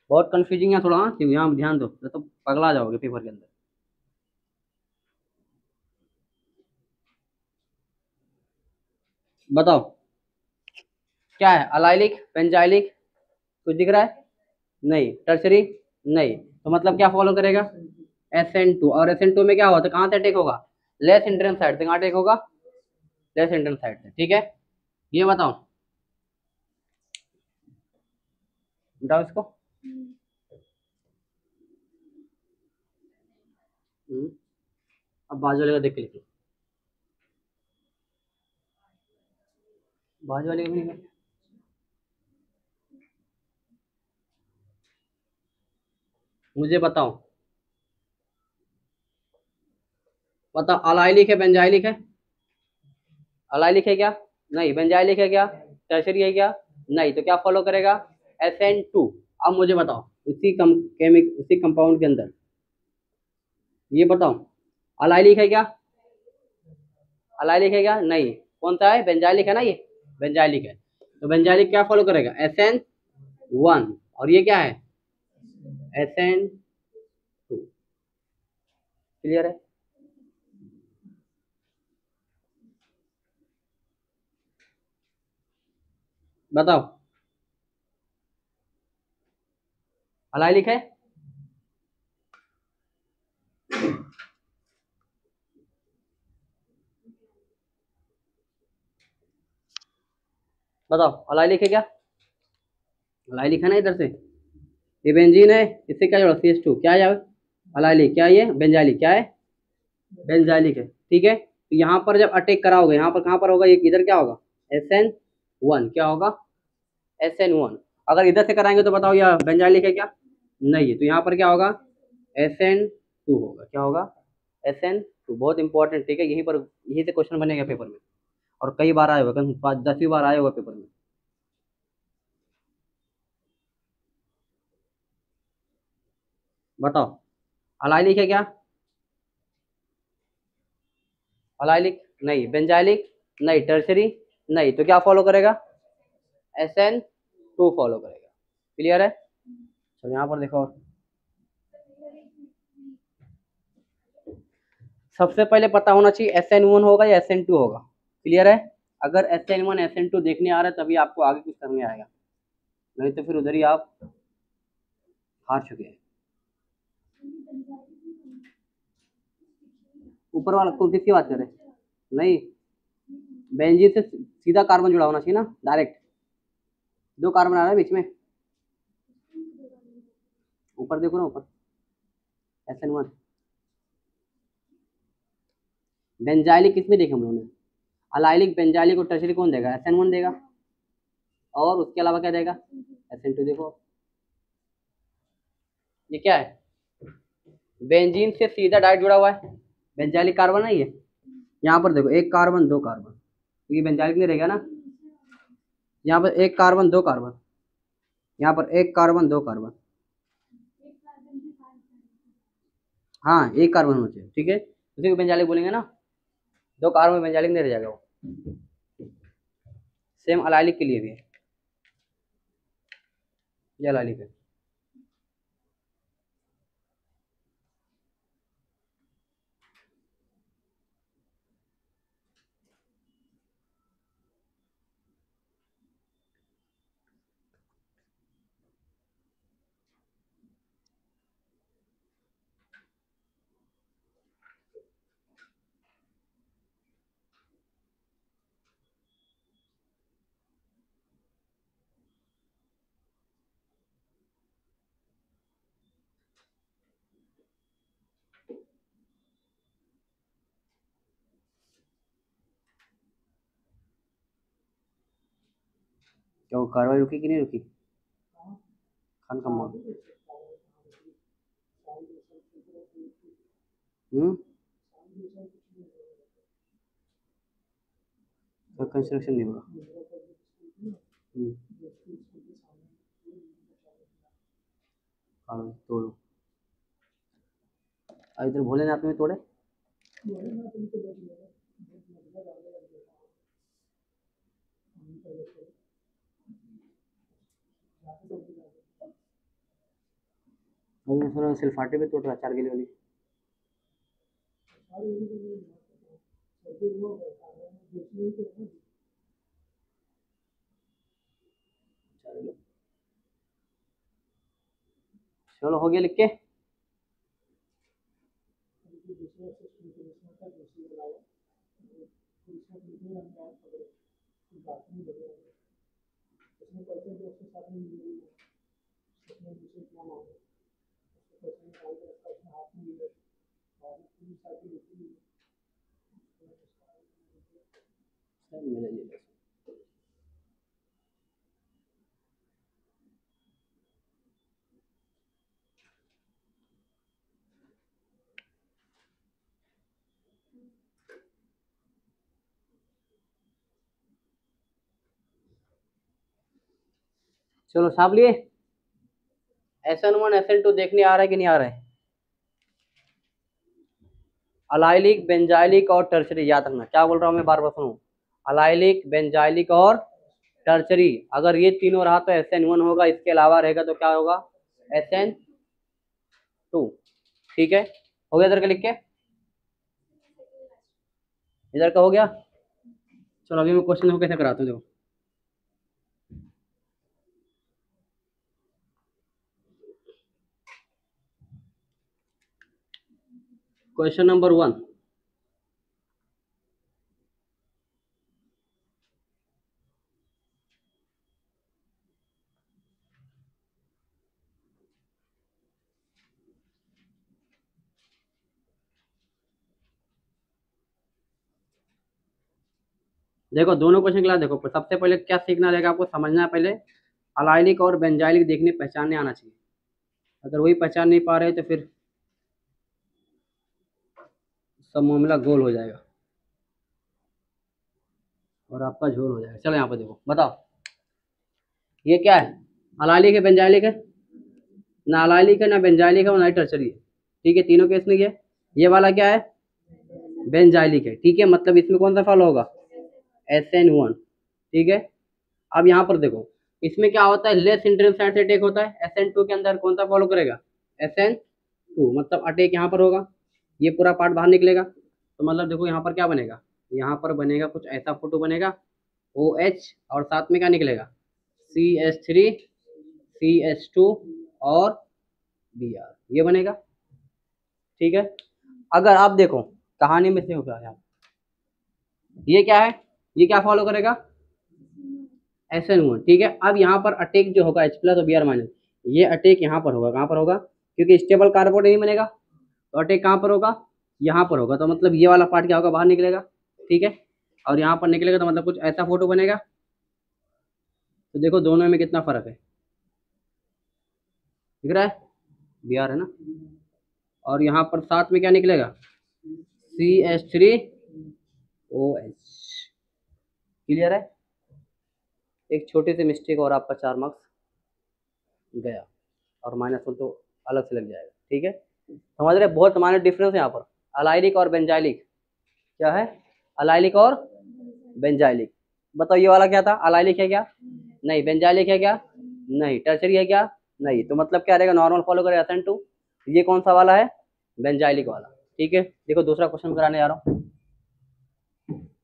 बहुत कंफ्यूजिंग है थोड़ा, हाँ यहाँ ध्यान दो तो पगला जाओगे पेपर के अंदर। बताओ क्या है? अलाइलिक बेंजाइलिक कुछ दिख रहा है? नहीं। टर्सरी? नहीं। तो मतलब क्या फॉलो करेगा? SN2। और SN2 में क्या होता है, कहाँ से अटैक होगा? लेस इंट्रेंस साइड से। कहाँ अटैक होगा? लेस इंट्रेंस साइड से। ठीक है, ये बताओ, बताओ इसको। अब बाजू वाले का देख के लिखो। बाजू वाले का भी निकाल। मुझे बताओ, बताओ अलाइलिक है बेंजाइलिक है? अलाइलिक है क्या? नहीं। बेंजाइलिक है क्या? टर्शरी है क्या? नहीं। तो क्या फॉलो करेगा? SN2। अब मुझे बताओ उसी कंपाउंड के अंदर ये बताओ अलाइलिक है क्या? अलाइलिक है क्या? नहीं। कौन सा है? बेंजाइलिक है ना ये? बेंजाइलिक है। तो बेंजाइलिक क्या फॉलो करेगा? SN1। और ये क्या है? SN2। क्लियर है? बताओ अलाइलिक है? बताओ अलाइलिक है क्या? अलाइलिक है ना इधर से? ये बेंजीन है, इससे क्या जोड़ा? CH2 क्या है? अलाइलिक क्या है? ये बेंजाइलिक क्या है? बेंजाइलिक है। ठीक है, तो यहाँ पर जब अटैक कराओगे यहाँ पर कहाँ पर होगा? ये इधर क्या होगा? SN1 क्या होगा? SN1। अगर इधर से कराएंगे तो बताओ यह बेंजाइलिक है क्या? नहीं है। तो यहाँ पर क्या होगा? SN2 होगा। क्या होगा? SN2। बहुत इंपॉर्टेंट। ठीक है, यहीं से क्वेश्चन बनेगा पेपर में, और कई बार आए होगा, 5-10वीं बार आए होगा पेपर में। बताओ अलाइलिक है क्या? अलाइलिक नहीं। बेंजाइलिक नहीं। टर्सरी नहीं। तो क्या फॉलो करेगा? SN2 फॉलो करेगा। क्लियर है? चलो यहाँ पर देखो, सबसे पहले पता होना चाहिए SN1 होगा या SN2 होगा। क्लियर है? अगर SN1 SN2 देखने आ रहा है तभी आपको आगे कुछ करने आएगा, नहीं तो फिर उधर ही आप हार चुके हैं। ऊपर वाला कौन किसकी बात कर रहे हैं? नहीं, बेंजीन से सीधा कार्बन जुड़ा होना चाहिए ना, डायरेक्ट। दो कार्बन आ रहा है बीच में। ऊपर देखो ना, ऊपर SN1। बेंजाइलिक किसमें देखे हम लोगों ने, अलाइलिक बेंजाइलिक और टर्शरी कौन देगा, SN1 देगा, और उसके अलावा क्या देगा, SN2। देखो ये क्या है, बेंजीन से सीधा डायरेक्ट जुड़ा हुआ है, बेंजाइलिक कार्बन है ये। यहाँ पर देखो एक कार्बन दो कार्बन, तो ये बेंजाइलिक नहीं रहेगा ना। यहाँ पर एक कार्बन दो कार्बन, यहाँ पर एक कार्बन दो कार्बन, हाँ एक कार्बन होना चाहिए, ठीक है, उसी को बेंजाइलिक बोलेंगे ना। दो कार्बन में बेंजाइलिक नहीं रह जाएगा वो। सेम अलाइलिक के लिए भी है, ये अलाइलिक है। क्या वो कार्रवाई रुकी कि नहीं रुकी, खान का मौत। कंस्ट्रक्शन नहीं होगा। तोड़ो, इधर भोलेनाथ में तोड़े, सिल्फाटे पे तोड़ रहा 4 किलो वाली। चलो हो गया लिख के। चलो छाप लिए। SN1 SN2 देखने आ रहा है कि नहीं आ रहा है। अलाइलिक बेंजाइलिक और टर्शरी याद रखना, क्या बोल रहा हूँ मैं बार बार सुनो, अलाइलिक बेंजाइलिक और टर्शरी, अगर ये तीनों रहा तो SN1 होगा, इसके अलावा रहेगा तो क्या होगा, SN2। ठीक है, हो गया इधर का लिख के, इधर का हो गया। चलो अभी मैं क्वेश्चन को कैसे कराता हूँ देखो। क्वेश्चन नंबर 1, देखो दोनों क्वेश्चन क्लास देखो, सबसे पहले क्या सीखना रहेगा आपको, समझना है पहले अलाइलिक और बेंजाइलिक देखने पहचानने आना चाहिए। अगर वही पहचान नहीं पा रहे तो फिर सब मामला गोल हो जाएगा और आपका झोल हो जाएगा। चलो यहाँ पर देखो, बताओ ये क्या है, अलाइलिक है बेंजाइलिक है, ना अलाइलिक है ना बेंजाइलिक है, ना ही टर्शरी है। ठीक है, तीनों केस में ये वाला क्या है, बेंजाइलिक है। ठीक है, मतलब इसमें कौन सा फॉलो होगा, SN1। ठीक है, अब यहाँ पर देखो इसमें क्या होता है, लेस इंटरेंस साइड से अटैक होता है, SN2 के अंदर कौन सा फॉलो करेगा, SN2, मतलब अटैक यहाँ पर होगा, ये पूरा पार्ट बाहर निकलेगा। तो मतलब देखो यहाँ पर क्या बनेगा, यहाँ पर बनेगा कुछ ऐसा फोटो बनेगा, OH और साथ में क्या निकलेगा, CH3 CH2 और Br, ये बनेगा। ठीक है, अगर आप देखो कहानी में से होगा यहाँ, ये क्या है, ये क्या फॉलो करेगा, SN1। ठीक है, अब यहाँ पर अटैक जो होगा H+ और Br-, ये अटैक यहाँ पर होगा, कहाँ पर होगा, क्योंकि स्टेबल कार्बोनेट नहीं बनेगा, तो अटैक कहाँ पर होगा, यहाँ पर होगा, तो मतलब ये वाला पार्ट क्या होगा, बाहर निकलेगा, ठीक है। और यहाँ पर निकलेगा तो मतलब कुछ ऐसा फोटो बनेगा। तो देखो दोनों में कितना फर्क है, दिख रहा है, बी आर है ना। और यहाँ पर साथ में क्या निकलेगा, CH3OH। क्लियर है। एक छोटी सी मिस्टेक और आपका 4 मार्क्स गया, और -1 तो अलग से लग जाएगा, ठीक है। समझ रहे, बहुत माइनर डिफरेंस है यहाँ पर, अलाइलिक और बेंजाइलिक। क्या है, अलाइलिक और बेंजाइलिक। बताओ ये वाला क्या था, अलाइलिक है क्या, नहीं। बेंजाइलिक है क्या, नहीं। टर्शरी है क्या, नहीं। तो मतलब क्या रहेगा, नॉर्मल फॉलो करेगा SN2। ये कौन सा वाला है, बेंजाइलिक वाला, ठीक है। देखो दूसरा क्वेश्चन कराने जा रहा हूँ,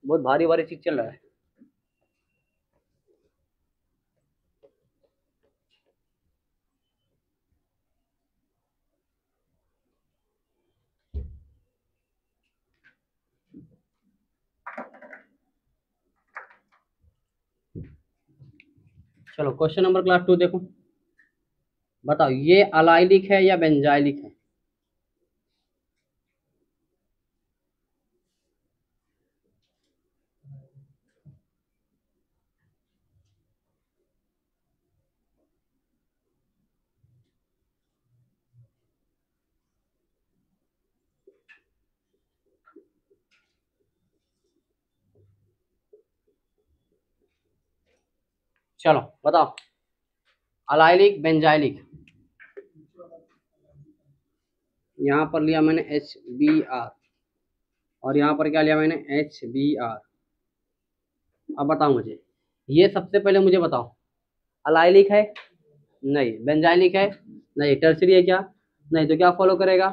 बहुत भारी भारी चीज चल रहा है। चलो क्वेश्चन नंबर क्लास 2 देखो। बताओ ये अलाइलिक है या बेंजाइलिक है। चलो बताओ, अलाइलिक बेंजाइलिक। यहाँ पर लिया मैंने HBr, और यहाँ पर क्या लिया मैंने, HBr। अब बताओ मुझे, ये सबसे पहले मुझे बताओ, अलाइलिक है, नहीं। बेंजाइलिक है, नहीं। टर्सरी है क्या, नहीं। तो क्या फॉलो करेगा,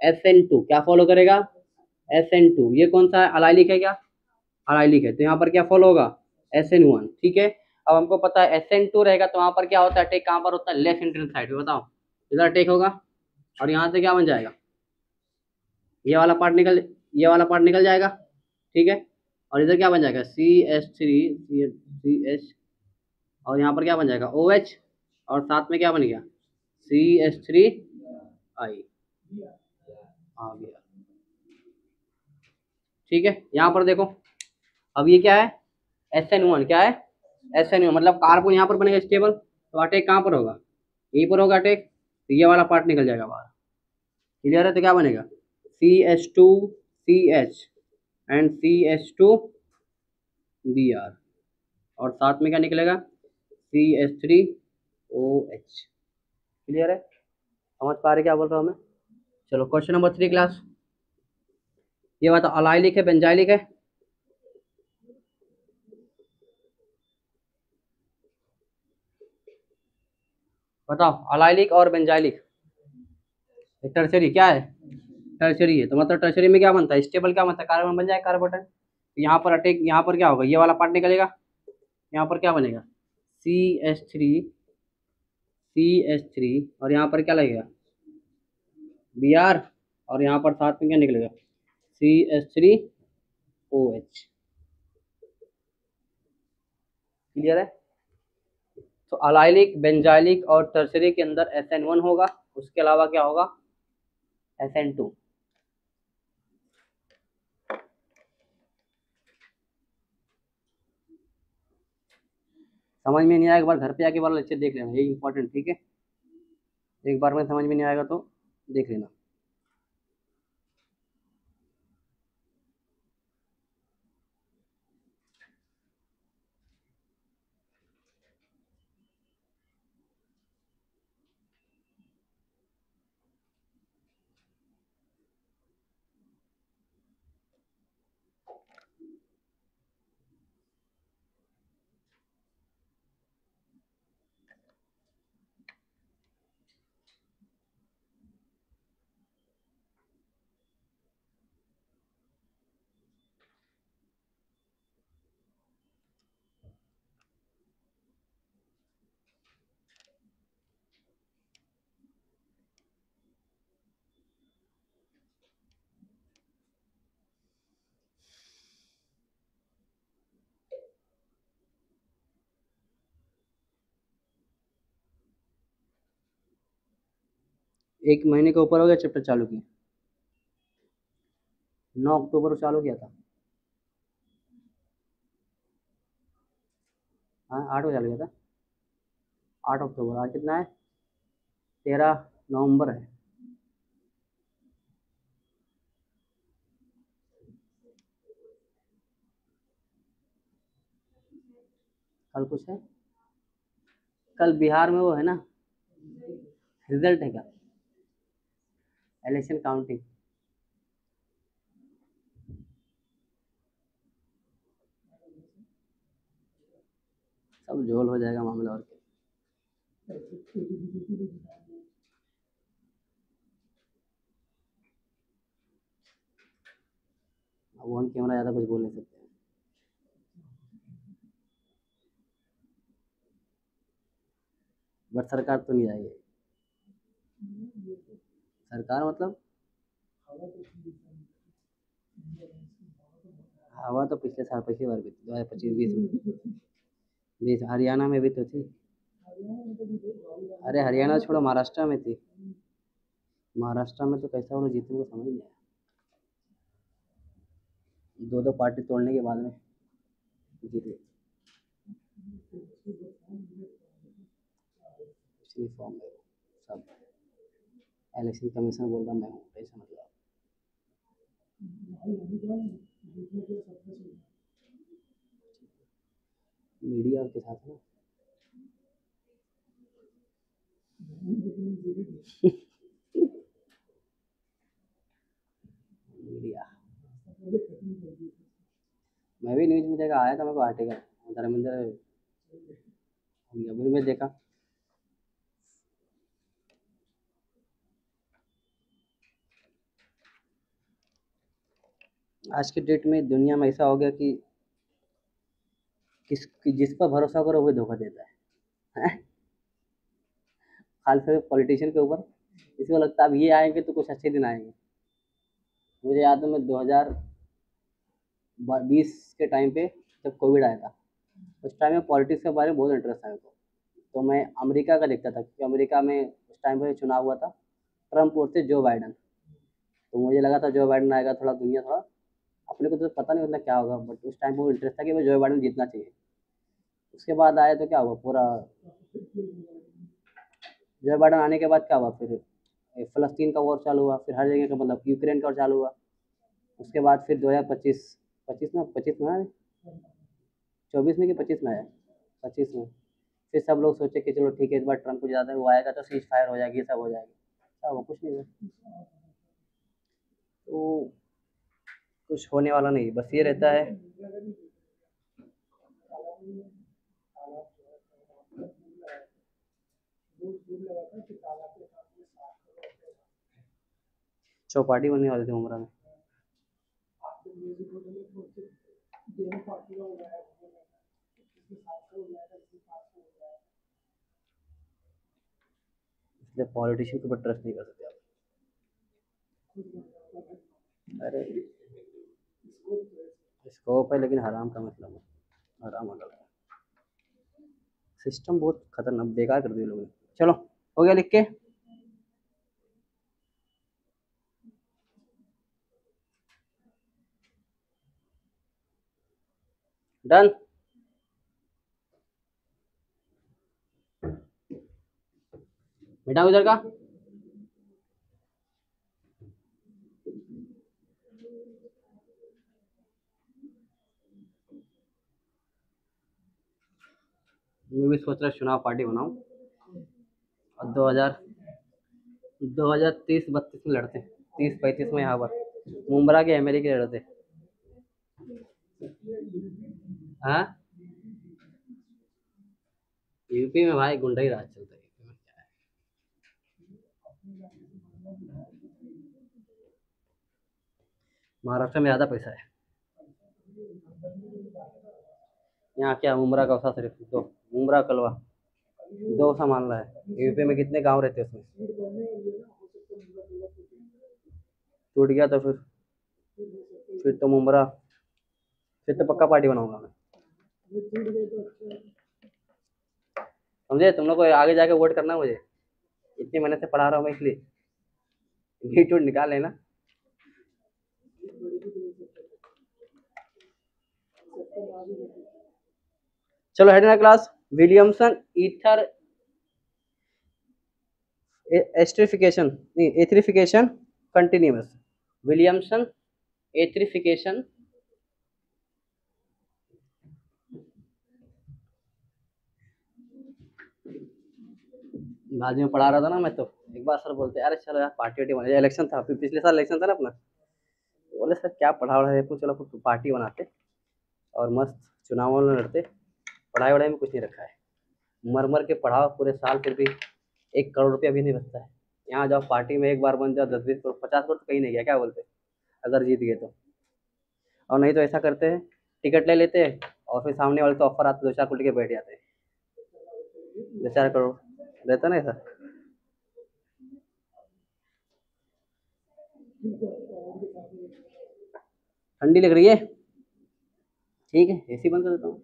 SN2। क्या फॉलो करेगा, SN2। ये कौन सा है, अलाइलिक है क्या, अलाइलिक है। तो यहाँ पर क्या फॉलो होगा, SN1, ठीक है। अब हमको पता है SN2 रहेगा, तो वहाँ पर क्या होता है, अटैक कहाँ पर होता है, लेफ्ट इंट्रल साइड में। बताओ, इधर अटैक होगा, और यहाँ से क्या बन जाएगा, ये वाला पार्ट निकल जाएगा, ठीक है। और इधर क्या बन जाएगा, CH3, और यहाँ पर क्या बन जाएगा, OH, और साथ में क्या बन गया, CH3I आ गया, ठीक है। यहाँ पर देखो, अब ये क्या है, SN1। क्या है, SN1, मतलब कार्बन यहाँ पर बनेगा स्टेबल, तो अटैक कहाँ पर होगा, यहीं पर होगा अटैक, तो ये वाला पार्ट निकल जाएगा बाहर। क्लियर है, तो क्या बनेगा, CH2CH एंड CH2Br, और साथ में क्या निकलेगा, CH3OH। क्लियर है, समझ पा रहे क्या बोल रहा हूँ मैं। चलो क्वेश्चन नंबर 3 क्लास, ये बताओ अलाइलिक है बेंजाइलिक है। बताओ अलाइलिक और बेंजाइलिक, टर्शरी क्या है, टर्शरी है। तो मतलब टर्शरी में क्या बनता है, स्टेबल क्या बनता है, कार्बन बन जाए कार्बोटन। तो यहाँ पर अटैक, यहाँ पर क्या होगा, ये वाला पार्ट निकलेगा, यहाँ पर क्या बनेगा, CH3, और यहाँ पर क्या लगेगा, Br, और यहाँ पर साथ में क्या निकलेगा, CH3OH। क्लियर है। तो अलाइलिक बेंजाइलिक और टर्शरी के अंदर SN1 होगा, उसके अलावा क्या होगा, SN2। समझ में नहीं आया, एक बार घर पे आके वाला लेक्चर देख लेना, ये इंपॉर्टेंट, ठीक है। एक बार में समझ में नहीं आएगा तो देख लेना। एक महीने के ऊपर हो गया चैप्टर चालू किया। 9 अक्टूबर को चालू किया था। हाँ 8 को चालू किया था। 8 अक्टूबर, आज कितना है? 13 नवंबर है। कल कुछ है? कल बिहार में वो है ना, रिजल्ट है क्या? Election counting. सब झोल हो जाएगा मामला और क्या। अब ऑन कैमरा ज़्यादा कुछ बोल नहीं सकते हैं। बट सरकार तो नहीं आएगी। सरकार मतलब हवा तो पिछले साल, पिछली बार भी थी 2025-20 में। 20 हरियाणा में भी तो थी। अरे हरियाणा छोड़ो, महाराष्ट्र में थी। महाराष्ट्र में तो कैसा उन्हें जीतने को समझ नहीं आया। दो दो पार्टी तोड़ने के बाद में जीते। पिछली फॉर्म में सब इलेक्शन कमीशन बोल रहा मैं हूँ, ऐसा मतलब मीडिया के साथ ना। मीडिया, मैं भी न्यूज में देखा, आया था मेरे को आर्टिकल धर्मेंद्र हो गया, फिर मैं देखा। आज के डेट में दुनिया में ऐसा हो गया कि जिस पर भरोसा करो वही धोखा देता है। खास करके पॉलिटिशियन के ऊपर। इसको लगता है अब ये आएंगे तो कुछ अच्छे दिन आएंगे। मुझे याद है, मैं 2020 के टाइम पे जब कोविड आया था, उस टाइम में पॉलिटिक्स के बारे में बहुत इंटरेस्ट था मेरे को। तो मैं अमेरिका का देखता था, क्योंकि अमेरिका में उस टाइम पे चुनाव हुआ था, ट्रम्प और थे जो बाइडन। तो मुझे लगा था जो बाइडन आएगा, थोड़ा दुनिया थोड़ा, अपने को तो पता नहीं होता क्या होगा, बट उस टाइम पे वो इंटरेस्ट था कि भाई जो बाइडन जीतना चाहिए। उसके बाद आया तो क्या हुआ पूरा, जो बाइडन आने के बाद क्या हुआ फिर, फ़लस्तीन का वॉर चालू हुआ, फिर हर जगह का मतलब यूक्रेन का वॉर चालू हुआ। उसके बाद फिर 2025, 25 में आया, 24 में कि 25 में आया, 25 में। फिर सब लोग सोचे कि चलो ठीक है, इस बार ट्रम्प को ज़्यादा वो आएगा तो सीज फायर हो जाएगी, सब हो जाएगा। वो कुछ नहीं हुआ। तो कुछ होने वाला नहीं, बस ये रहता है। चौपाटी बनने वाले थे उमरा में। इसलिए पॉलिटिशियन के ऊपर ट्रस्ट नहीं कर सकते आप। अरे स्कोप है, लेकिन हराम का मतलब है, हराम अलग है। सिस्टम बहुत खतरनाक बेकार कर दिया लोगों ने। चलो हो गया लिख के। डन। मिटाओ इधर का। मैं भी सोच रहा चुनाव पार्टी बनाऊं और 2030-32 में लड़ते, 30-35 में यहाँ पर मुमरा के एमएलए के लड़ते। हाँ यूपी में भाई गुंडा ही राज चलता है, यूपी में क्या है। महाराष्ट्र में ज़्यादा पैसा है। यहाँ क्या मुमरा कौसा सिर्फ दो, मुमरा कलवा दो सा मान रहा है। यूपी में कितने गांव रहते हैं उसमें? टूट गया तो फिर तो मुमरा, फिर तो पक्का पार्टी बनाऊंगा मैं। समझे? तुम लोग को आगे जाके वोट करना है मुझे, इतनी मेहनत से पढ़ा रहा हूँ मैं, इसलिए नीट वोट निकाल लेना। चलो head class Williamson ether esterification नहीं एथरिफिकेशन कंटिन्यूअस विलियमसन एथरिफिकेशन बाद में पढ़ा रहा था ना मैं, तो एक बार सर बोलते अरे चलो यार पार्टी वार्टी बना, इलेक्शन था पिछले साल इलेक्शन था ना अपना, बोले सर क्या पढ़ा रहा है, चलो पार्टी बनाते और मस्त चुनाव लड़ते, पढ़ाई वढ़ाई में कुछ नहीं रखा है, मर मर के पढ़ाओ पूरे साल फिर भी 1 करोड़ रुपया भी नहीं बचता है। यहाँ जाओ पार्टी में एक बार बन जाओ 10-20 करोड़ 50 करोड़ तो कहीं नहीं गया, क्या बोलते अगर जीत गए तो। और नहीं तो ऐसा करते हैं टिकट ले लेते हैं और फिर सामने वाले तो ऑफर आते 2-4 करोड़ के बैठ जाते हैं, 2-4 करोड़ रहता ना ऐसा। ठंडी लग रही है, ठीक है एसी बंद कर देता हूँ,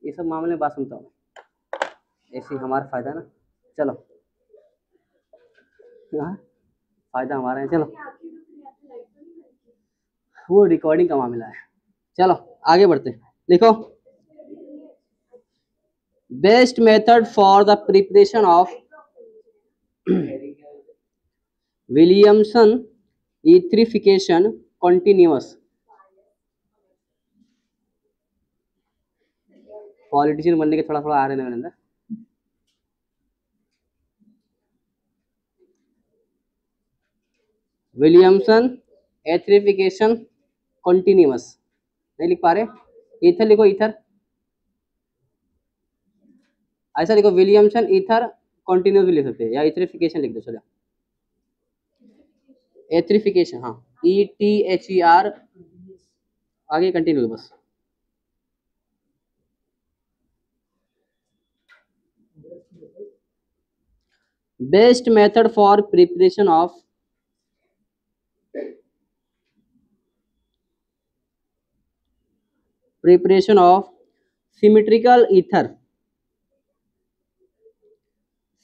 ये सब मामले में बात सुनता हूँ, एसी हमारा फायदा है ना। चलो हाँ फायदा हमारा है, चलो वो रिकॉर्डिंग का मामला है। चलो आगे बढ़ते, लिखो best method for the preparation of Williamson etherification continuous. Politician बनने के थोड़ा थोड़ा आ रहे हैं मेरे अंदर। विलियमसन एथरिफिकेशन कॉन्टिन्यूअस नहीं लिख पा रहे, ईथर लिखो, ईथर ऐसा लिखो, विलियमसन ईथर कॉन्टिन्यूअस भी लिख सकते हैं या एथरिफिकेशन लिख दो, चलो एथरिफिकेशन, हाँ ETHER आगे कंटिन्यू बस। Best method for preparation of symmetrical ether,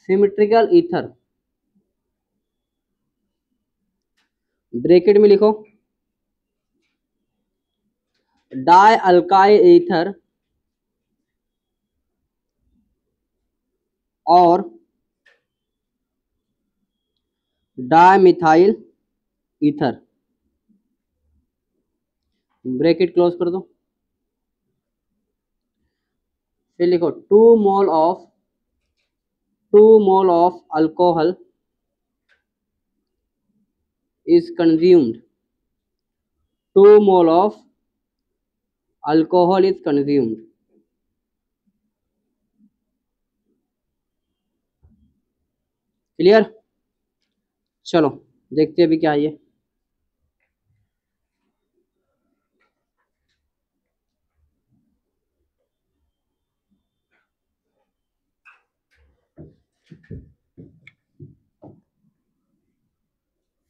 symmetrical ether bracket में लिखो डाई अल्काइल ईथर और डायमिथाइल ईथर, ब्रैकेट क्लोज कर दो, फिर लिखो 2 mole of alcohol is consumed, 2 mole of alcohol is consumed। Clear, चलो देखते हैं अभी क्या है ये।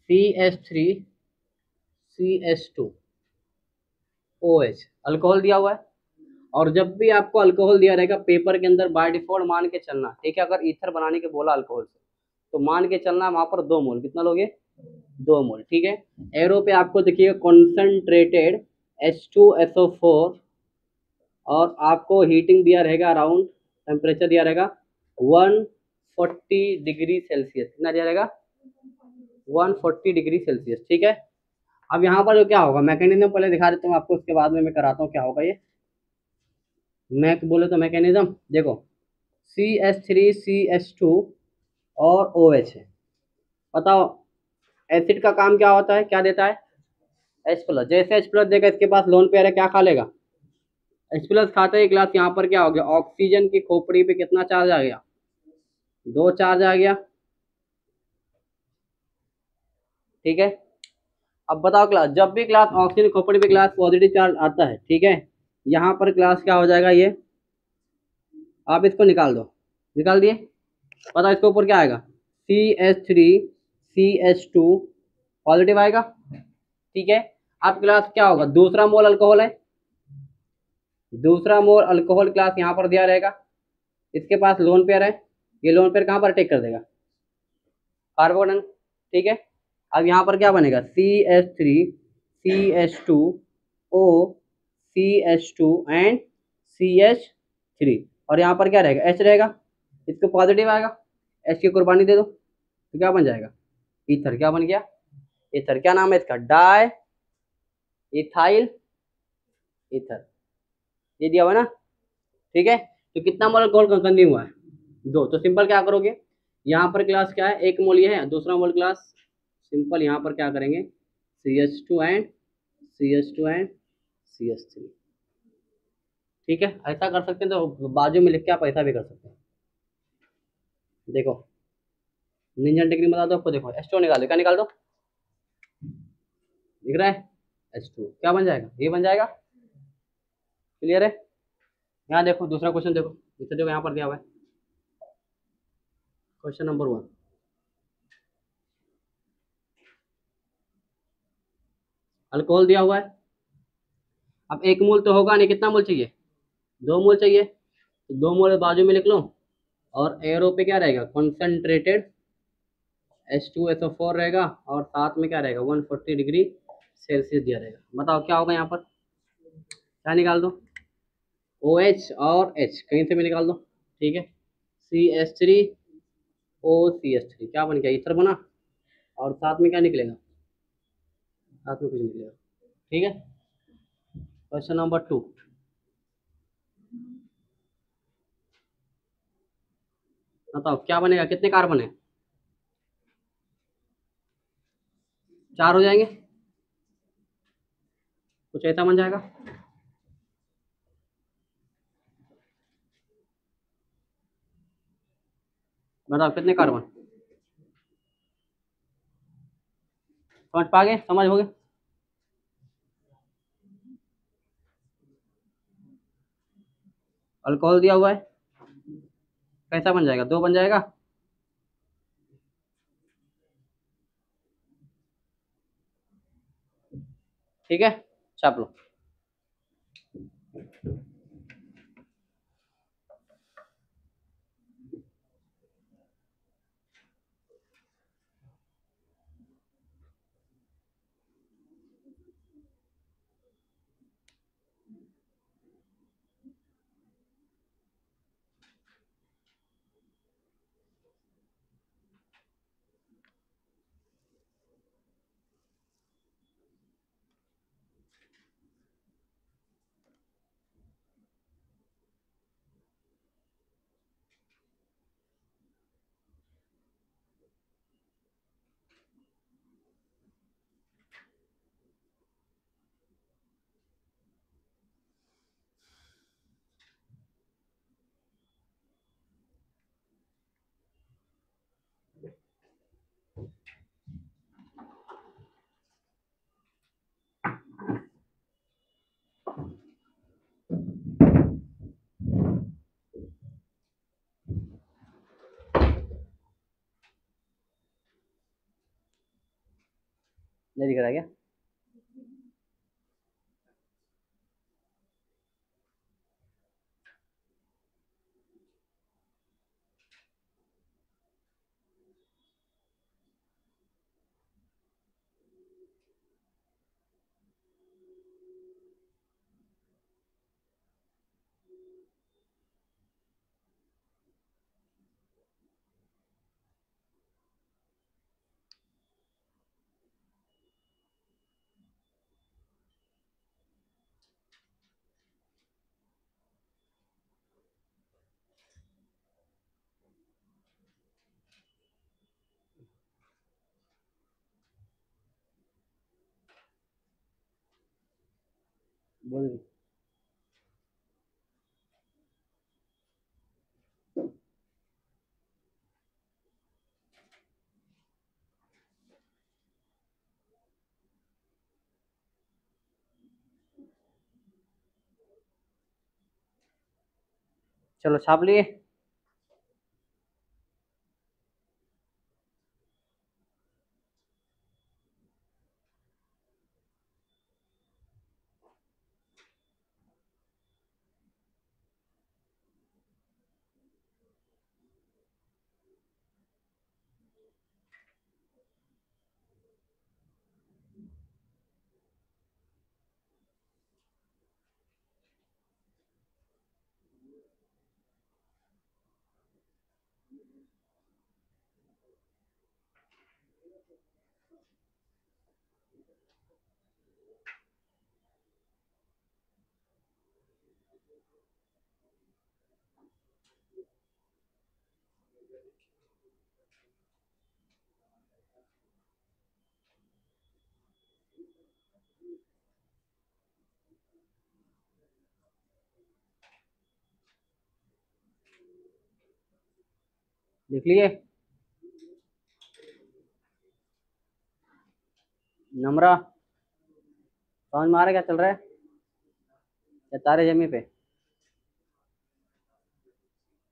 CH3CH2OH अल्कोहल दिया हुआ है, और जब भी आपको अल्कोहल दिया रहेगा पेपर के अंदर बाय डिफॉल्ट मान के चलना, ठीक है, अगर ईथर बनाने के बोला अल्कोहल से तो मान के चलना वहां पर 2 मोल, कितना लोगे 2 मोल, ठीक है। एरो पे आपको देखिएगा कॉन्सेंट्रेटेड H2SO4 और आपको हीटिंग दिया रहेगा अराउंड, टेम्परेचर दिया रहेगा 140 डिग्री सेल्सियस, कितना दिया रहेगा 140 डिग्री सेल्सियस, ठीक है। अब यहाँ पर जो क्या होगा मैकेनिज्म पहले दिखा देता हूँ आपको, उसके बाद में मैं कराता हूँ क्या होगा ये। मैक बोले तो मैकेनिज्म देखो CH3CH2 और OH है, बताओ एसिड का काम क्या होता है, क्या देता है H+, जैसे H+ देगा इसके पास लोन पेयर है, क्या खा लेगा H+ खाते ही ग्लास, यहाँ पर क्या हो गया ऑक्सीजन की खोपड़ी पे कितना चार्ज आ गया 2 चार्ज आ गया, ठीक है। अब बताओ क्लास जब भी क्लास ऑक्सीजन खोपड़ी पे क्लास पॉजिटिव चार्ज आता है, ठीक है, यहाँ पर क्लास क्या हो जाएगा ये, आप इसको निकाल दो, निकाल दिए, बताओ इसके ऊपर क्या आएगा CH3CH2 पॉजिटिव आएगा, ठीक है। अब क्लास क्या होगा दूसरा मोल अल्कोहल है, दूसरा मोल अल्कोहल क्लास यहाँ पर दिया रहेगा, इसके पास लोन पेयर है, ये लोन पेयर कहाँ पर अटैक कर देगा कार्बोन, ठीक है। अब यहाँ पर क्या बनेगा CH3CH2O CH2 एंड CH3, और यहाँ पर क्या रहेगा, H रहेगा, इसको पॉजिटिव आएगा, H की कुर्बानी दे दो तो क्या बन जाएगा, ईथर। क्या बन गया, ईथर। क्या नाम है इसका, डाई इथाइल ईथर, ये दिया हुआ ना, ठीक है। तो कितना मोल अल्कोहल कंज्यूम हुआ है, 2। तो सिंपल क्या करोगे, यहाँ पर क्लास क्या है, एक मोल ये है, दूसरा मोल क्लास, सिंपल यहाँ पर क्या करेंगे, CH2 एंड CH3, ठीक है। ऐसा कर सकते हैं, तो बाजू में लिख के आप ऐसा भी कर सकते हैं। देखो निंजन डिग्री बता दो आपको, देखो H2 निकाल दो, क्या निकाल दो, दिख रहा है, H2 क्या बन जाएगा, ये बन जाएगा। क्लियर है। यहाँ देखो दूसरा क्वेश्चन, देखो इसे देखो, यहाँ पर दिया हुआ है क्वेश्चन नंबर 1, अल्कोहल दिया हुआ है। अब एक मोल तो होगा नहीं, कितना मोल चाहिए, 2 मोल चाहिए, तो 2 मोल बाजू में लिख लो, और एरो पे क्या रहेगा, कॉन्सेंट्रेटेड H2SO4 रहेगा, और साथ में क्या रहेगा, 140 डिग्री सेल्सियस दिया रहेगा। बताओ क्या होगा यहाँ पर, क्या निकाल दो, OH और H कहीं से भी निकाल दो, ठीक है। CH3OCH3 क्या बन गया, ईथर बना, और साथ में क्या निकलेगा, साथ में कुछ निकलेगा, ठीक है। क्वेश्चन नंबर 2, बताओ क्या बनेगा, कितने कार्बन है, 4 हो जाएंगे, कुछ ऐसा बन जाएगा। बताओ कितने कार्बन, समझ पा गए, समझ हो गए। अल्कोहल दिया हुआ है, कैसा बन जाएगा, 2 बन जाएगा, ठीक है। छाप लो। नहीं दिख रहा है क्या, बोल। चलो छाप लिए। लिख लिए? नम्रा समझ में आ रहा है क्या चल रहा है? या तारे जमी पे?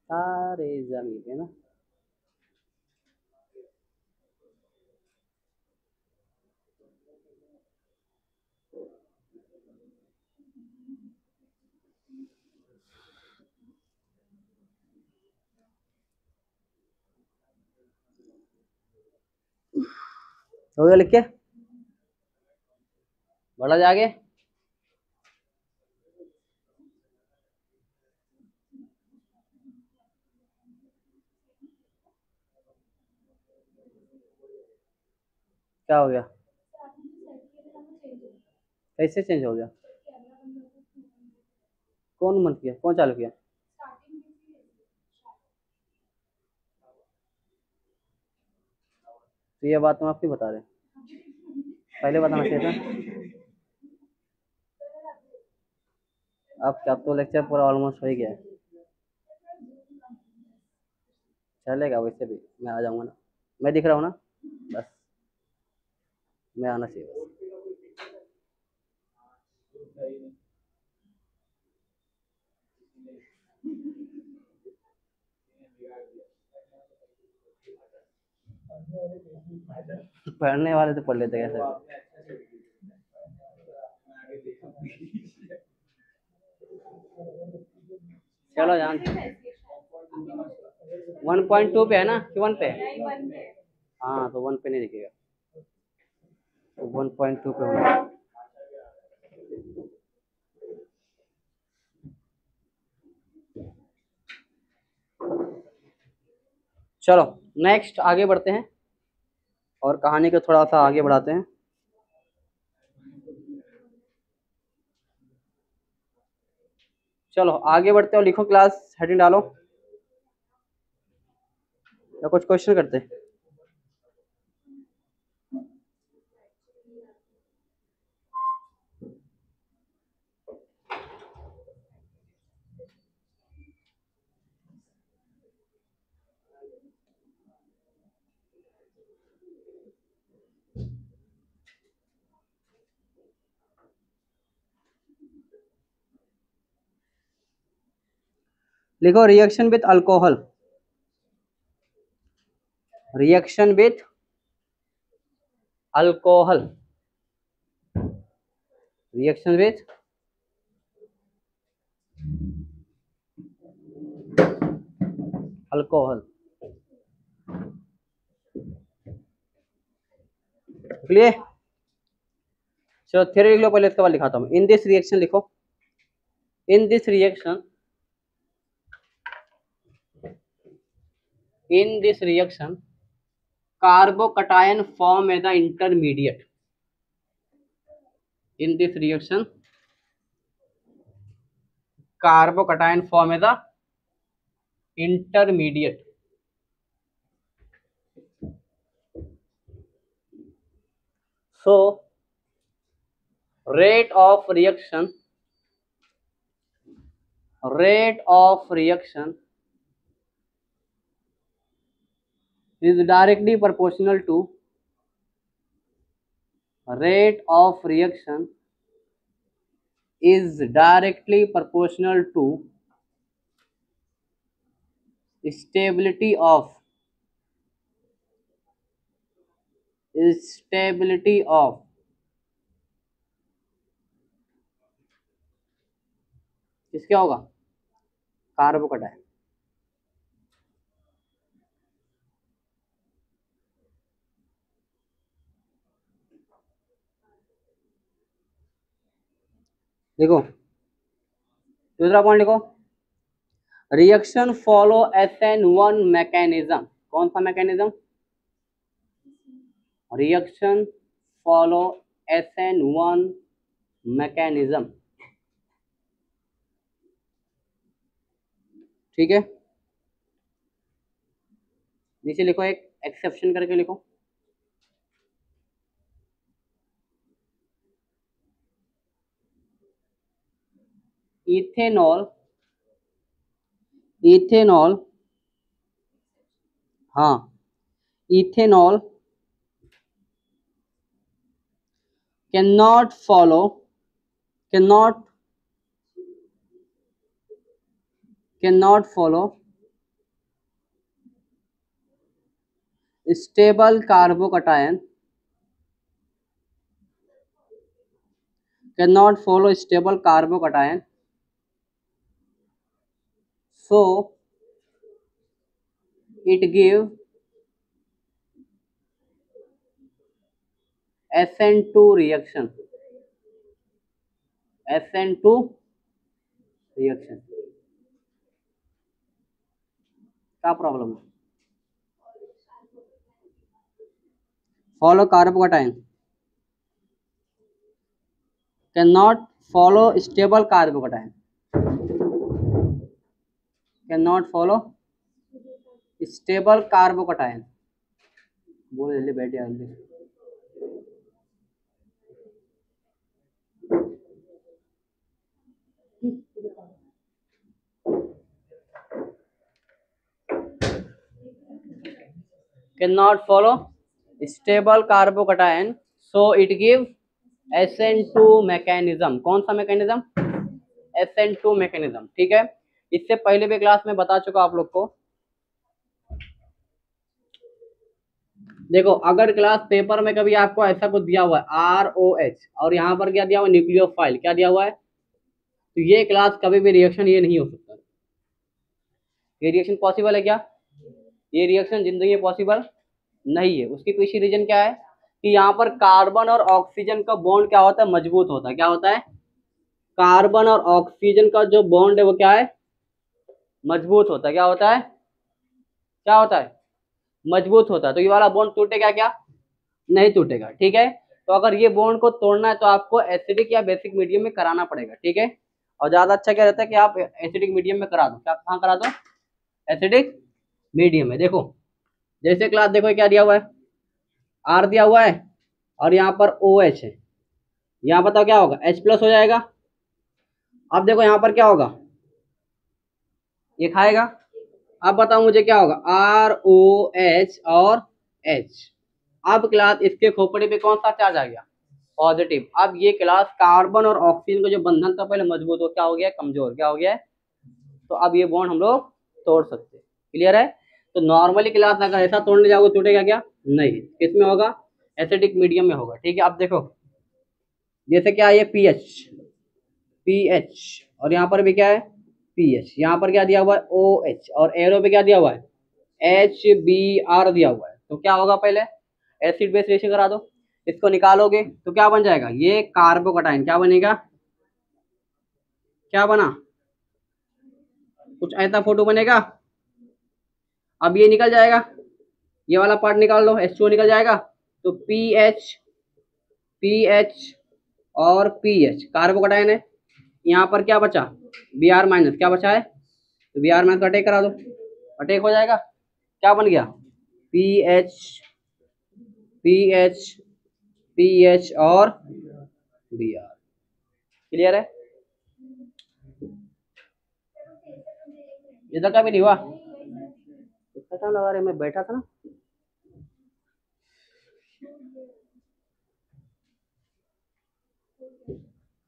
तारे जमी पे ना। हो गया लिख के? बढ़ा जागे? क्या हो गया? कैसे चेंज हो गया? कौन बंद किया, कौन चालू किया? तो ये बात तुम आप क्यों बता रहे? पहले बताना चाहिए था। अब तो लेक्चर पूरा ऑलमोस्ट हो ही गया है। चलेगा वैसे भी, मैं आ जाऊंगा ना। मैं दिख रहा हूँ ना, बस मैं आना चाहिए बस। पढ़ने वाले तो पढ़ लेते कैसे? चलो जान। 1.2 पे है ना कि 1 पे? हाँ तो 1 पे नहीं दिखेगा, तो 1.2 पे होना। चलो नेक्स्ट आगे बढ़ते हैं और कहानी को थोड़ा सा आगे बढ़ाते हैं। चलो आगे बढ़ते हो, लिखो क्लास हेडिंग डालो या कुछ क्वेश्चन करते हैं। लिखो reaction with alcohol, reaction with alcohol, reaction with alcohol. Clear? चलो थ्योरी लिख लो पहले, इसके बाद लिखाता हूँ। इन दिस रिएक्शन लिखो, in this reaction, in this reaction carbocation form as the intermediate, in this reaction carbocation form as the intermediate, so rate of reaction is directly proportional to rate of reaction is directly proportional to stability of किसका होगा? Carbocation. देखो दूसरा point लिखो, reaction follow SN1 mechanism. कौन सा mechanism? Reaction follow SN1 mechanism. ठीक है, नीचे लिखो एक एक्सेप्शन करके लिखो, इथेनॉल हाँ, ethanol cannot follow cannot cannot follow stable carbocation cannot follow stable carbocation, so it give SN2 reaction. SN2 reaction क्या प्रॉब्लम है? Follow carbocation cannot follow stable carbocation, cannot follow stable carbocation. बोले जल्दी बैठे जल्दी. cannot follow stable carbocation, so it give SN2 mechanism. कौन सा mechanism? SN2 mechanism. ठीक है, इससे पहले भी क्लास में बता चुका आप लोग को. देखो, अगर क्लास पेपर में कभी आपको ऐसा कुछ दिया हुआ है ROH और यहाँ पर क्या दिया हुआ है? न्यूक्लियोफाइल. क्या दिया हुआ है? तो ये क्लास कभी भी रिएक्शन ये नहीं हो सकता. ये रिएक्शन पॉसिबल है क्या? ये रिएक्शन जिंदगी में पॉसिबल नहीं है. उसके पीछे रीजन क्या है कि यहाँ पर कार्बन और ऑक्सीजन का बॉन्ड क्या होता है? मजबूत होता है. क्या होता है? कार्बन और ऑक्सीजन का जो बॉन्ड है वो क्या है? मजबूत होता है. क्या होता है? क्या होता है? मजबूत होता है. तो ये वाला बॉन्ड टूटेगा क्या? नहीं टूटेगा. ठीक है, तो अगर ये बॉन्ड को तोड़ना है तो आपको एसिडिक या बेसिक मीडियम में कराना पड़ेगा. ठीक है, और ज्यादा अच्छा क्या रहता है कि आप एसिडिक मीडियम में करा दो. क्या कहाँ करा दो? एसिडिक मीडियम में. देखो, जैसे क्लास देखो क्या दिया हुआ है? R दिया हुआ है और यहाँ पर OH है. यहाँ बताओ क्या होगा? H+ हो जाएगा. अब देखो यहाँ पर क्या होगा? ये खाएगा. अब बताओ मुझे क्या होगा? ROH और H. अब क्लास इसके खोपड़ी पे कौन सा चार्ज आ गया? पॉजिटिव. अब ये क्लास कार्बन और ऑक्सीजन का जो बंधन था पहले मजबूत हो क्या हो गया? कमजोर. क्या हो गया? तो अब ये बॉन्ड हम लोग तोड़ सकते हैं. क्लियर है? तो नॉर्मली क्लास अगर ऐसा तोड़ने जाओगे टूटेगा क्या? नहीं. किसमें होगा? एसिडिक मीडियम में होगा. ठीक है, अब देखो जैसे क्या है? ये पीएच और यहाँ पर भी क्या है? पीएच. यहाँ पर क्या दिया हुआ है? OH और एरो पे क्या दिया हुआ है? HBr दिया हुआ है. तो क्या होगा? पहले एसिड बेस रिएक्शन करा दो. इसको निकालोगे तो क्या बन जाएगा? ये कार्बोकेटाइन. क्या बनेगा? क्या बना? कुछ ऐसा फोटो बनेगा. अब ये निकल जाएगा. ये वाला पार्ट निकाल लो. H2O निकल जाएगा. तो पीएच और पीएच कार्बोकेटाइन है. यहाँ पर क्या बचा? Br-. क्या बचा है? तो Br- का अटैक करा दो. अटैक हो जाएगा. क्या बन गया? पीएच पीएच पीएच और Br. क्लियर है? इधर का भी नहीं हुआ. इतना टाइम लगा रहे. मैं बैठा था ना.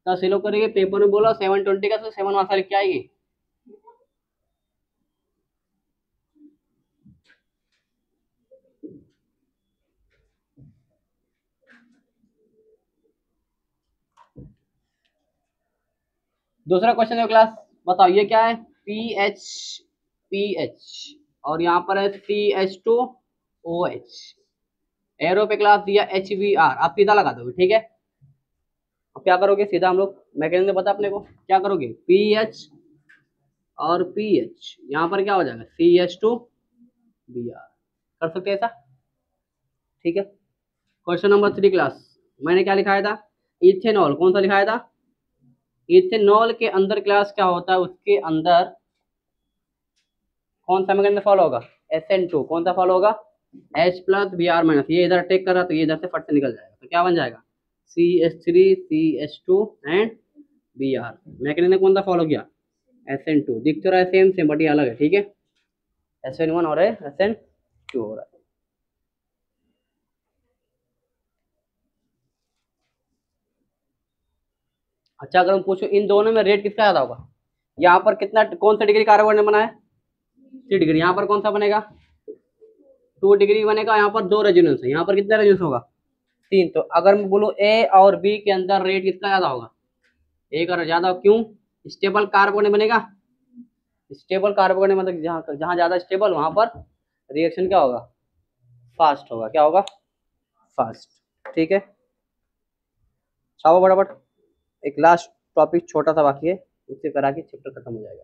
सिलो करेंगे. पेपर में बोला 720 का, तो 7 मार्क्स लिख के आएगी. दूसरा क्वेश्चन है क्लास. बताओ ये क्या है? पीएच और यहाँ पर है CH2OH. एरो पे क्लास दिया HBr. आप सीधा लगा दोगे. ठीक है, अब क्या करोगे? सीधा हम लोग मैकेनिज्म पता अपने को. क्या करोगे? पीएच और पीएच. यहाँ पर क्या हो जाएगा? CH2Br. कर सकते हैं ऐसा. ठीक है, क्वेश्चन नंबर 3 क्लास. मैंने क्या लिखाया था? इथेनॉल. कौन सा लिखाया था? इथेनॉल के अंदर क्लास क्या होता है? उसके अंदर कौन सा मैकेनिज्म फॉलो होगा? SN2. कौन सा फॉलो होगा? H+Br-. ये इधर अटैक कर रहा तो ये इधर से फट से निकल जाएगा. तो क्या बन जाएगा? CH3 CH2 and Br. Mechanism कौन सा फॉलो किया? SN2. दिख तो रहा है सेम सेम बट ये अलग है. ठीक है, SN1 और SN2. क्यों हो रहा है? अच्छा, अगर हम पूछो इन दोनों में रेट किसका ज्यादा होगा, यहाँ पर कितना, कौन सा डिग्री कार्बन ने बना है, 3 डिग्री, यहाँ पर कौन सा बनेगा, 2 डिग्री बनेगा। यहाँ पर 2 रेजोनेंस है, यहाँ पर कितना रेजोनेंस होगा, 3। तो अगर मैं बोलूँ ए और बी के अंदर रेट किसका ज्यादा होगा, ए का ज्यादा, क्यों, स्टेबल कार्बन बनेगा। स्टेबल कार्बन मतलब जहाँ जहाँ ज्यादा स्टेबल वहां पर रिएक्शन क्या होगा, फास्ट होगा, क्या होगा, फास्ट। ठीक है, छाओ फटाफट, एक लास्ट टॉपिक छोटा सा बाकी है, उससे करा के चैप्टर खत्म हो जाएगा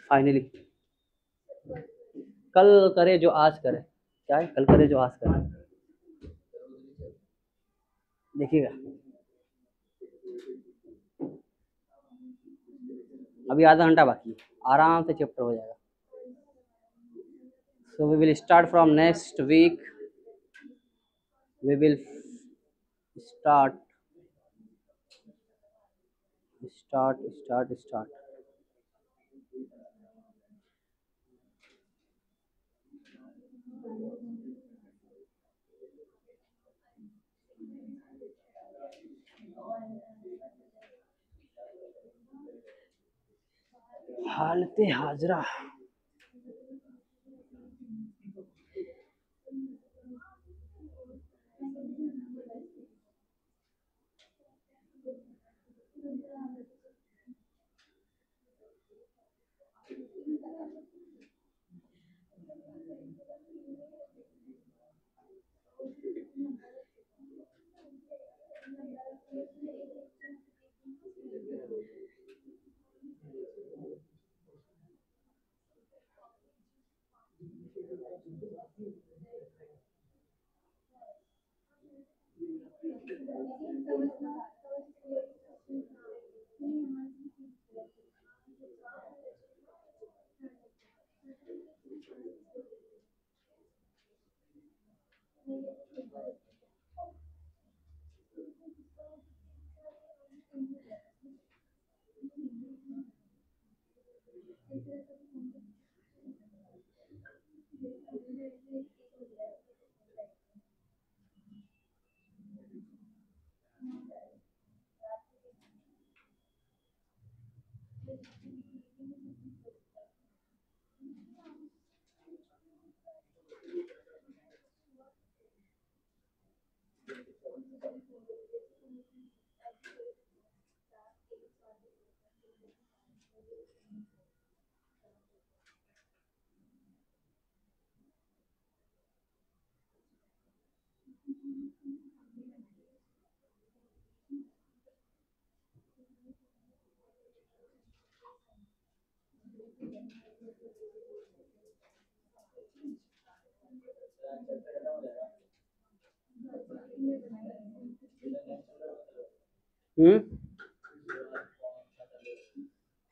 फाइनली। कल करे जो आज करे, क्या है, कल करे जो आज करे, देखिएगा। अभी आधा घंटा बाकी है, आराम से चैप्टर हो जाएगा। So we will start from next week, we will start start. हालते हाजरा,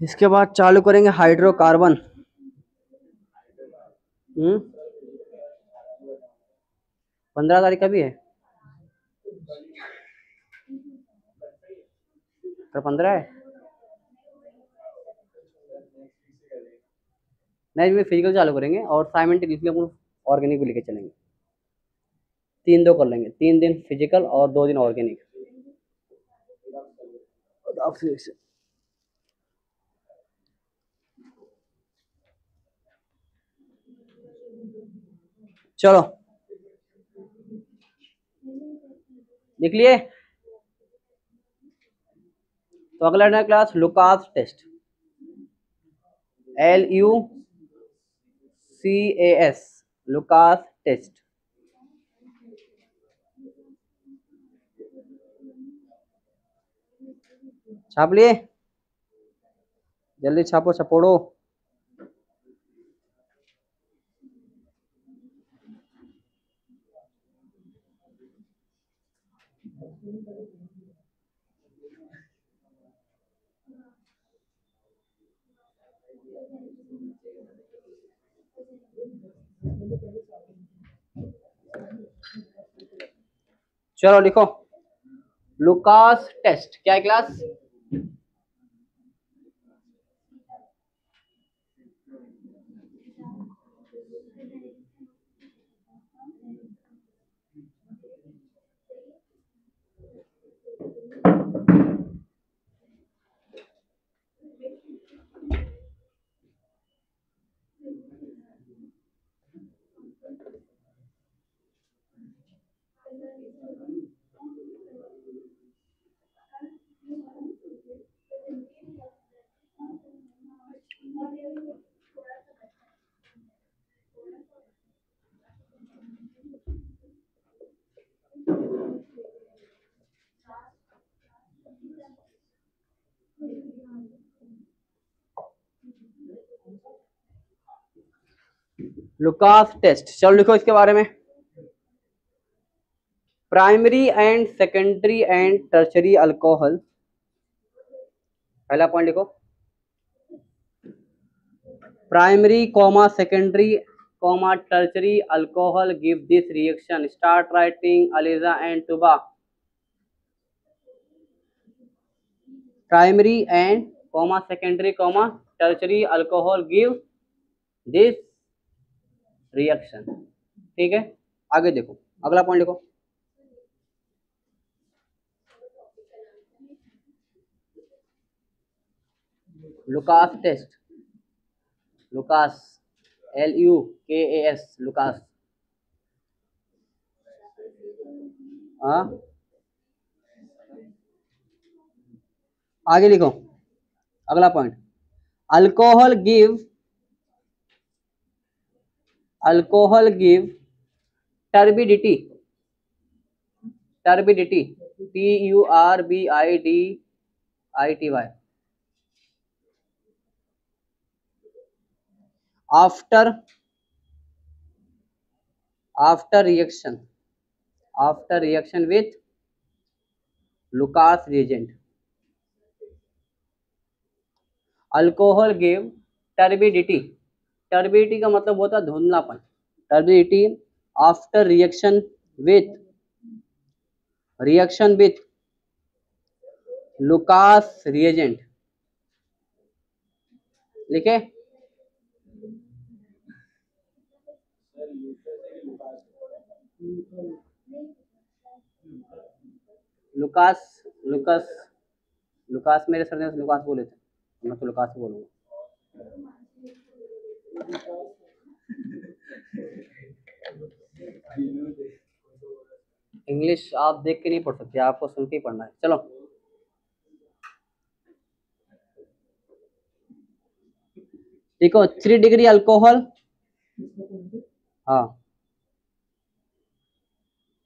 इसके बाद चालू करेंगे हाइड्रोकार्बन। 15 तारीख का भी है, तो 15 है, नेक्स्ट में फिजिकल चालू करेंगे और साइमल्टेनियसली अपन ऑर्गेनिक भी लेके चलेंगे। 3-2 कर लेंगे, 3 दिन फिजिकल और 2 दिन ऑर्गेनिक। चलो लिख लिए। तो अगला class Lucas test, LUCAS, Lucas test. छाप लिए, जल्दी छापो छपोड़ो। चलो लिखो, लुकास टेस्ट क्या है क्लास, लुकास टेस्ट, चलो लिखो इसके बारे में। Primary and secondary and tertiary alcohol, पहला पॉइंट लिखो, primary comma secondary comma tertiary alcohol give this reaction, start writing Aliza and Tuba. Primary and comma secondary comma tertiary alcohol give this reaction, ठीक है। आगे देखो, अगला पॉइंट लिखो, Lucas test, Lucas LUKAS, Lucas, हाँ आगे लिखो, अगला point, alcohol give turbidity, turbidity TURBIDITY, after reaction with Lucas reagent, alcohol give turbidity, turbidity का मतलब होता है धुंधलापन, turbidity after reaction with Lucas reagent, लिखे, लुकास लुकास लुकास मेरे सर ने लुकास बोले थे, मैं तो लुकास ही बोलूंगा। इंग्लिश आप देख के नहीं पढ़ सकते, आपको सुन के ही पढ़ना है। चलो देखो, 3 डिग्री अल्कोहल, हाँ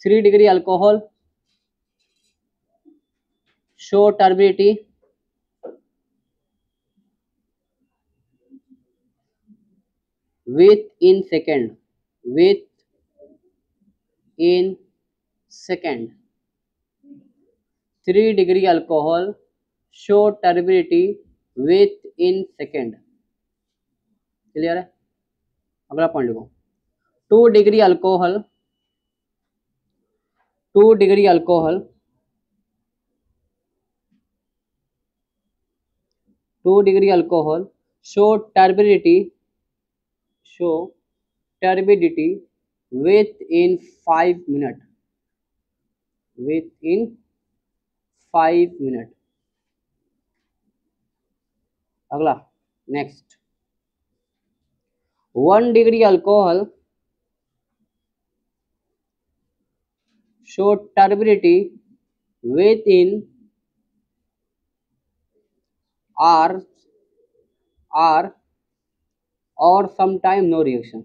3 degree alcohol show turbidity within second, 3 degree alcohol show turbidity within second, clear है। अगला पॉइंट लिखो, 2 degree alcohol show turbidity within 5 minute, अगला next, 1 degree alcohol show turbidity within hour or sometime no reaction,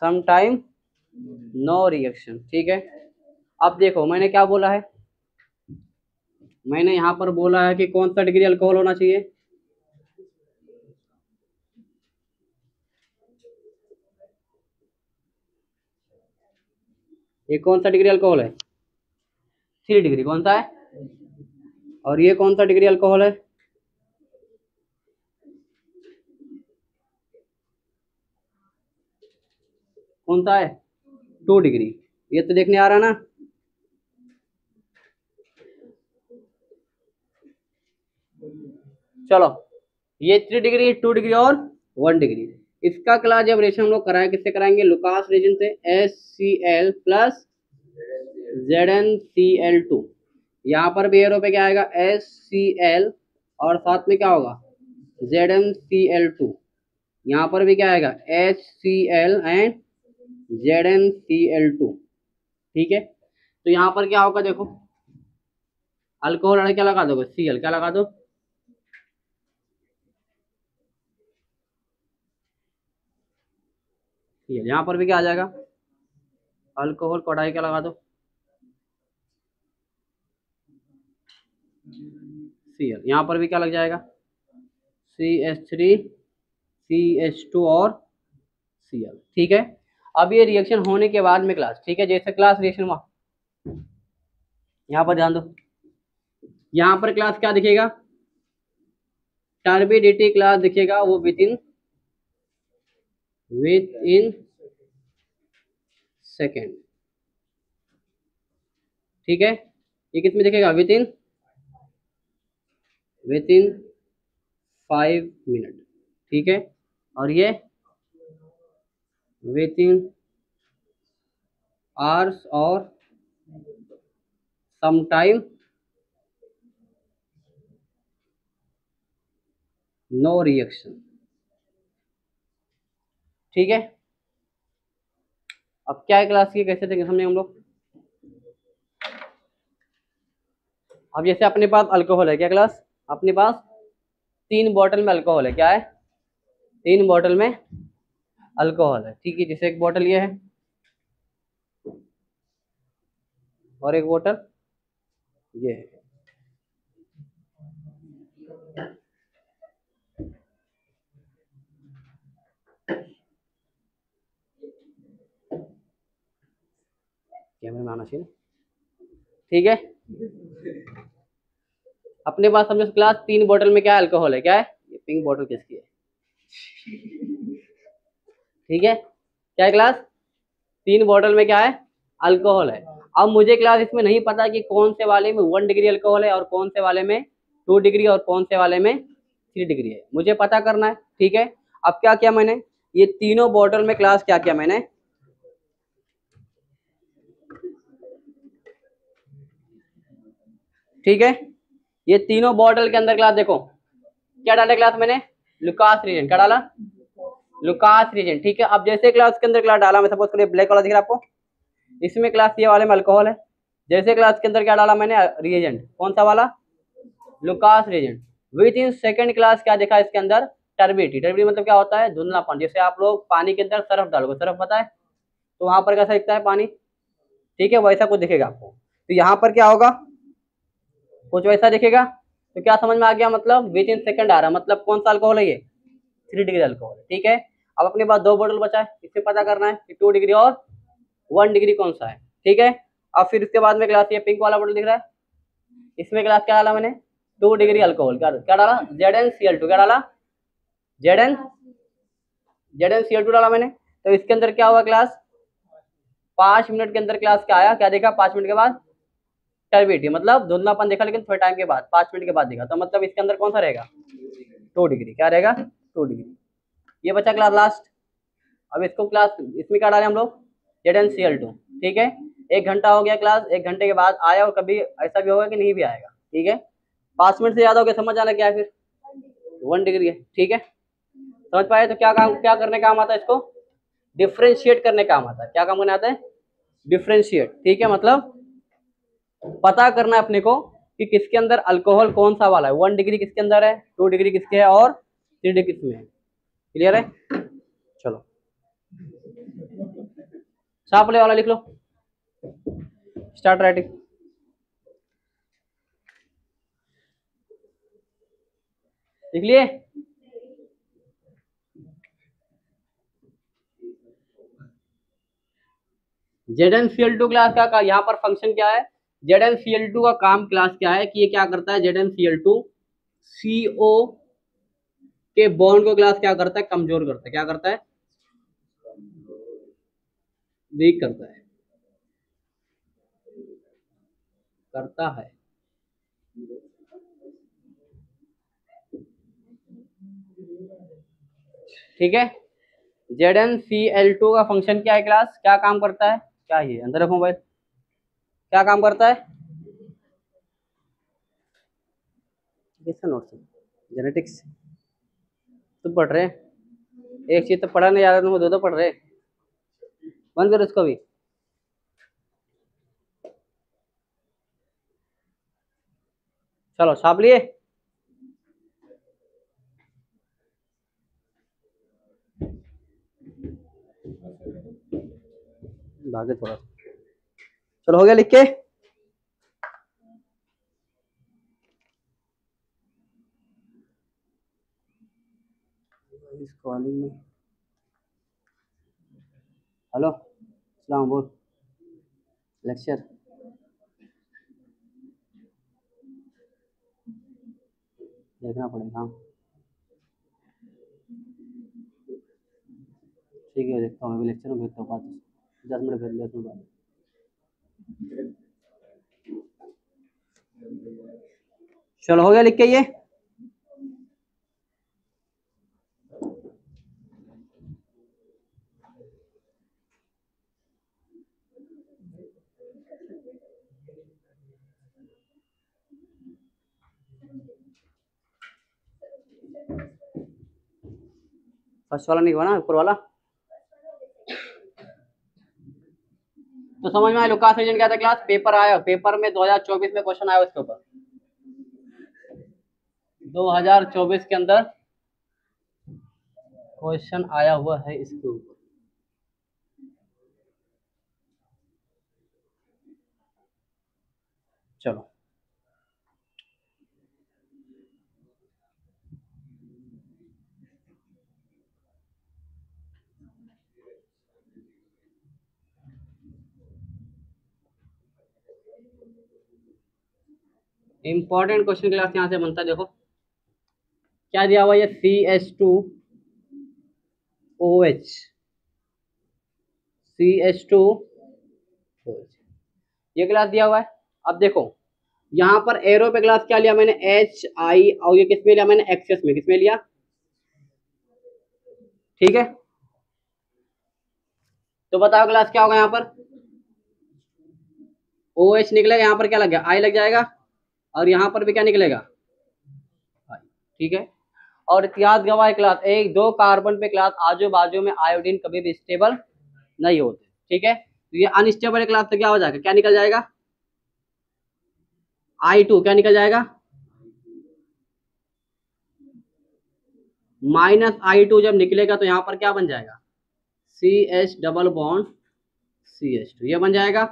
sometime no reaction, ठीक है। अब देखो मैंने क्या बोला है, मैंने यहाँ पर बोला है कि कौन सा डिग्री अल्कोहल होना चाहिए, ये कौन सा डिग्री अल्कोहल है, 3 डिग्री, कौन सा है, और ये कौन सा डिग्री अल्कोहल है, कौन सा है, 2 डिग्री, ये तो देखने आ रहा ना। चलो ये 3 डिग्री, 2 डिग्री और 1 डिग्री, इसका क्लास जब रेशो हम लोग कराएं, किससे कराएंगे, लुकास रेजन से, HCl प्लस ZnCl2, यहाँ पर भी एरो पे क्या आएगा, HCl और साथ में क्या होगा, ZnCl2, यहाँ पर भी क्या आएगा, HCl एंड ZnCl2, ठीक है। तो यहाँ पर क्या होगा, देखो अल्कोहल क्या लगा दोगे, Cl क्या लगा दो, यहाँ पर भी क्या आ जाएगा, अल्कोहल कढ़ाई क्या लगा दो, Cl, यहाँ पर भी क्या लग जाएगा, CH3 CH2 और Cl। ठीक है, अब ये रिएक्शन होने के बाद में क्लास, ठीक है, जैसे क्लास रिएक्शन हुआ, यहाँ पर ध्यान दो, यहाँ पर क्लास क्या दिखेगा, टर्बिडिटी क्लास दिखेगा, वो विद इन सेकेंड। ठीक है, ये किस में दिखेगा, विद इन 5 मिनट। ठीक है, और ये विद इन आवर्स और समटाइम नो रिएक्शन। ठीक है, अब क्या है क्लास की, कैसे देखेंगे समझे हम लोग। अब जैसे अपने पास अल्कोहल है, क्या क्लास, अपने पास 3 बॉटल में अल्कोहल है, क्या है, 3 बॉटल में अल्कोहल है। ठीक है, जैसे एक बॉटल ये है और एक बॉटल ये है। कैमरे में आना चाहिए। ठीक है, अपने पास समझो क्लास 3 बॉटल में क्या अल्कोहल है, क्या है, ये पिंक बॉटल किसकी है। ठीक है, क्या है क्लास, 3 बॉटल में क्या है, अल्कोहल है। अब मुझे क्लास इसमें नहीं पता कि कौन से वाले में 1 डिग्री अल्कोहल है और कौन से वाले में 2 डिग्री और कौन से वाले में 3 डिग्री है, मुझे पता करना है। ठीक है, अब क्या किया मैंने, ये तीनों बॉटल में क्लास क्या किया मैंने, ठीक है, ये तीनों बॉटल के अंदर क्लास देखो क्या डाला क्लास मैंने, लुकास रीजन, क्या डाला, लुकास रीजन। ठीक है, अब जैसे क्लास के अंदर क्लास डाला, मैं सपोज करिए ब्लैक वाला दिख रहा है आपको, इसमें क्लास ये वाले में अल्कोहल है, जैसे क्लास के अंदर क्या डाला मैंने, रिएजेंट, कौन सा वाला, Lucas reagent, with in second class क्या देखा इसके अंदर, टर्बिडिटी। टर्बिडिटी मतलब क्या होता है, धुंधलापन। जैसे आप लोग पानी के अंदर सर्फ डालोगे, सर्फ पता है, तो वहां पर कैसा दिखता है पानी, ठीक है, वैसा कुछ दिखेगा आपको। तो यहाँ पर क्या होगा, कुछ वैसा दिखेगा। तो क्या समझ में आ गया, मतलब विद इन सेकंड आ रहा है, मतलब कौन सा अल्कोहल है ये, 3 डिग्री अल्कोहल। ठीक है, अब अपने पास 2 बोतल बचा है, इससे पता करना है कि 2 डिग्री और 1 डिग्री कौन सा है। ठीक है, अब फिर इसके बाद में ग्लास, ये पिंक वाला बोतल दिख रहा है, इसमें ग्लास क्या डाला मैंने, 2 डिग्री अल्कोहल, क्या डाला, ZnCl2, क्या डाला, ZnCl2 डाला मैंने। तो इसके अंदर क्या हुआ क्लास, 5 मिनट के अंदर क्लास क्या आया, क्या देखा, 5 मिनट के बाद टर्बिडिटी, मतलब धुंधलापन देखा, लेकिन थोड़े टाइम के बाद, 5 मिनट के बाद देखा, तो मतलब इसके अंदर कौन सा रहेगा, 2 डिग्री, क्या रहेगा, 2 डिग्री। ये बचा क्लास लास्ट। अब इसको क्लास, इसमें क्या डाले हम लोग, ZnCl2। ठीक है, 1 घंटा हो गया क्लास, 1 घंटे के बाद आया, और कभी ऐसा भी होगा कि नहीं भी आएगा। ठीक है, 5 मिनट से ज्यादा हो गया, समझ आना क्या है, फिर 1 डिग्री है। ठीक है, समझ पाए, तो क्या काम, क्या करने काम आता है इसको, डिफ्रेंशिएट करने काम आता है। क्या काम करने आता है, डिफ्रेंशिएट। ठीक है, मतलब पता करना है अपने को कि किसके अंदर अल्कोहल कौन सा वाला है, 1 डिग्री किसके अंदर है, 2 डिग्री किसके है, और 3 डिग्री किसमें है। क्लियर है, चलो साफ वाला लिख लो, स्टार्ट राइटिंग। लिख लिए, ZnCl2 क्लास का यहाँ पर फंक्शन क्या है, ZnCl2 का काम क्लास क्या है कि ये क्या करता है, ZnCl2 CO के बॉन्ड को क्लास क्या करता है, कमजोर करता है, क्या करता है, वीक करता है, करता है। ठीक है, ZnCl2 का फंक्शन क्या है क्लास, क्या काम करता है, क्या ये अंदर रखो मोबाइल, क्या काम करता है, किसका नोट्स, जेनेटिक्स तो पढ़ रहे हैं, एक चीज तो पढ़ा नहीं जा रहा, तुम 2 पढ़ रहे, बंद करो इसको भी। चलो छाप लिए, आगे थोड़ा, चलो हो गया लिख के, हेलो सलाम बोल। लेक्चर देखना पड़ेगा। हाँ ठीक है, देखता हूँ, अभी लेक्चर में भेजता हूँ 5-10 मिनट भेज, 10 मिनट बाद। चलो हो गया लिख के ये। फर्स्ट वाला नहीं हुआ ना, ऊपर वाला। तो समझ में आया लुकास रीजन क्या था क्लास? पेपर आया, पेपर में 2024 में क्वेश्चन आया उसके ऊपर। 2024 के अंदर क्वेश्चन आया हुआ है इसके ऊपर। चलो इंपॉर्टेंट क्वेश्चन क्लास यहाँ से बनता है। देखो क्या दिया हुआ है, CH2OH, CH2OH ये क्लास दिया हुआ है। अब देखो यहाँ पर एरो पे क्लास क्या लिया मैंने, HI, और ये किसमें लिया मैंने, एक्सेस में। किसमें लिया? ठीक है, तो बताओ क्लास क्या होगा यहाँ पर? OH निकलेगा, यहाँ पर क्या लग गया, I लग जाएगा, और यहाँ पर भी क्या निकलेगा, I। ठीक है, और इतिहास गवाह क्लास एक दो कार्बन पे क्लास आजू बाजू में आयोडीन कभी भी स्टेबल नहीं होते। ठीक है, तो ये अनस्टेबल क्लास तो क्या हो जाएगा, क्या निकल जाएगा, I2 क्या निकल जाएगा, -I2 जब निकलेगा तो यहाँ पर क्या बन जाएगा, CH डबल बॉन्ड CH2 ये बन जाएगा।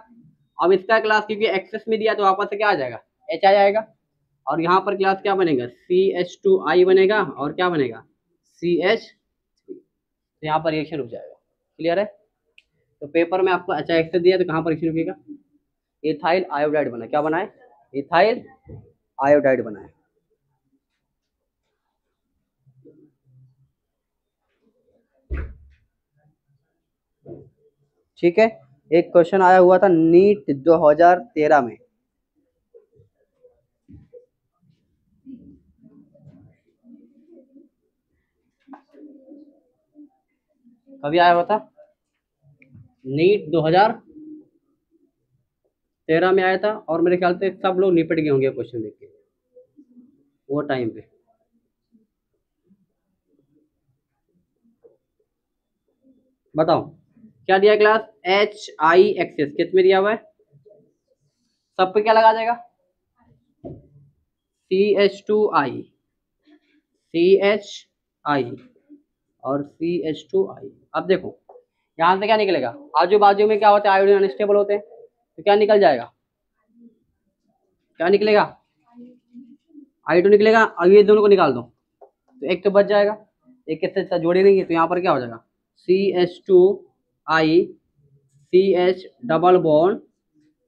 अब इसका क्लास क्योंकि एक्सेस में दिया तो वापस से क्या आ जाएगा, HI आएगा, और यहाँ पर क्लास क्या बनेगा, CH2I बनेगा, और क्या बनेगा, CH। तो यहाँ पर रिएक्शन रुक जाएगा। क्लियर है? तो पेपर में आपको अच्छा एक्सेस दिया तो कहाँ पर रिएक्शन रुकेगा, इथाइल आयोडाइड बना, क्या बना है, इथाइल आयोडाइड बना है। ठीक है, एक क्वेश्चन आया हुआ था नीट 2013 में। कभी आया हुआ था, नीट 2013 में आया था, और मेरे ख्याल से सब लोग निपट गए होंगे क्वेश्चन देख के वो टाइम पे। बताओ क्या दिया क्लास, HI एक्सेस किस में दिया हुआ है, सब पे क्या लगा देगा, CH2I, CHI और CH2I। अब देखो यहाँ से क्या निकलेगा, आजू बाजू में क्या होता है, आयोडीन अनस्टेबल होते हैं, तो क्या निकल जाएगा, क्या निकलेगा, I2 निकलेगा, और ये दोनों को निकाल दो तो एक तो बच जाएगा, एक किससे जोड़ी नहीं है, तो यहाँ पर क्या हो जाएगा, CH2I CH double bond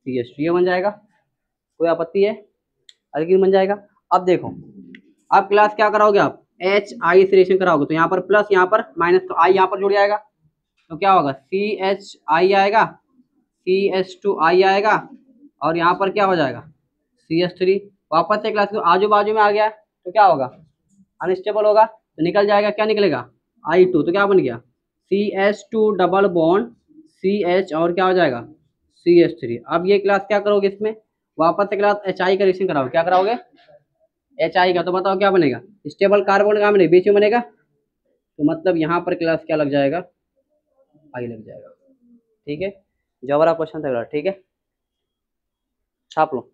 CH2 ये बन जाएगा। कोई आपत्ति है, अल्किन बन जाएगा। अब देखो अब क्लास क्या कराओगे आप, HI से रिएक्शन कराओगे, तो यहाँ पर प्लस, यहाँ पर माइनस, तो I यहाँ पर जुड़ जाएगा, तो क्या होगा, CHI आएगा, CH2I आएगा, और यहाँ पर क्या हो जाएगा, CH3। वापस से क्लास आजू बाजू में आ गया तो क्या होगा, अनस्टेबल होगा, तो निकल जाएगा, क्या निकलेगा, I2, तो क्या बन गया, CH2 डबल बॉन्ड CH, और क्या हो जाएगा, CH3। अब ये क्लास क्या करोगे, इसमें वापस से क्लास HI का रिएक्शन कराओगे, क्या कराओगे, HI का, तो बताओ क्या बनेगा, स्टेबल कार्बन कहाँ बनेगा, बीच में बनेगा, तो मतलब यहाँ पर क्लास क्या लग जाएगा, I लग जाएगा। ठीक है, जबरा क्वेश्चन था, ठीक है, छाप लो।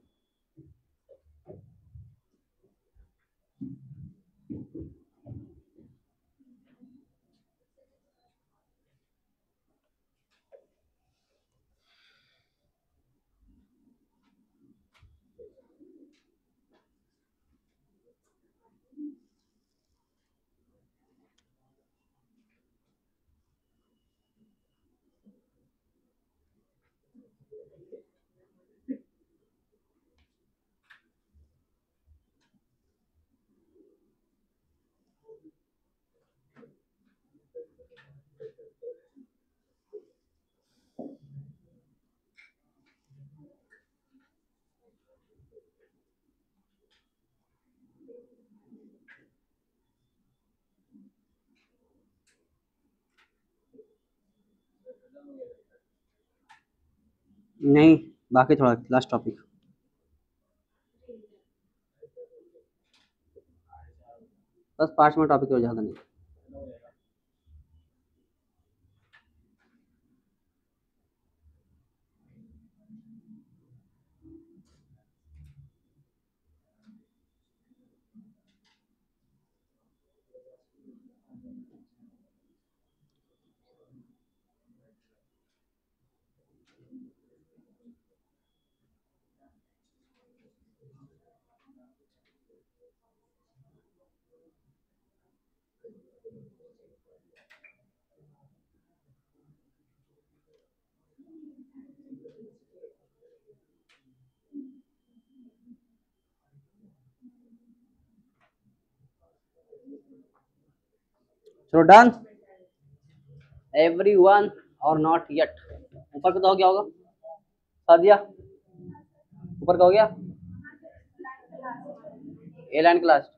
नहीं, बाकी थोड़ा लास्ट टॉपिक, बस 5 मिनट टॉपिक और ज़्यादा नहीं। चलो डन, एवरीवन और नॉट येट। ऊपर का तो हो गया होगा, सादिया ऊपर का हो गया, ए लाइन क्लास।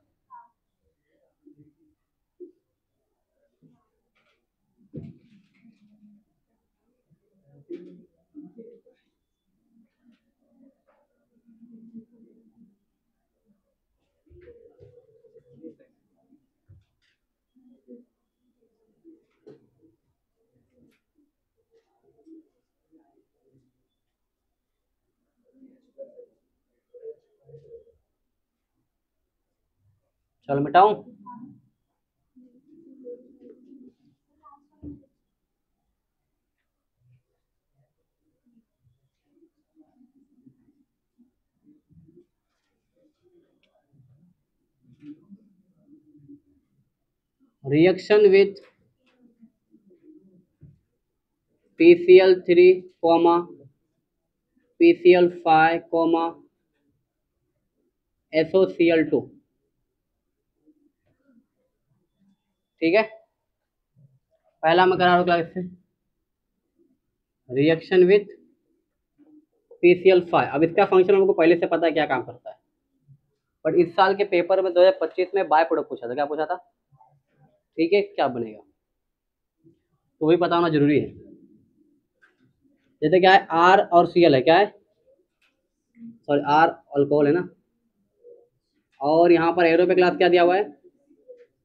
चलो मिटाऊं, reaction with PCl3 comma PCl5 comma SOCl2। ठीक है, पहला मैं करा रहा हूँ रिएक्शन विथ PCl5। अब इसका फंक्शन हमको पहले से पता है क्या काम करता है, बट इस साल के पेपर में 2025 में बाय प्रोडक्ट पूछा था। क्या पूछा था? ठीक है, क्या बनेगा तो वही पता होना जरूरी है। जैसे क्या है, आर और Cl है, क्या है, सॉरी आर अल्कोहल है ना, और यहाँ पर एरो पे क्लास क्या दिया हुआ है,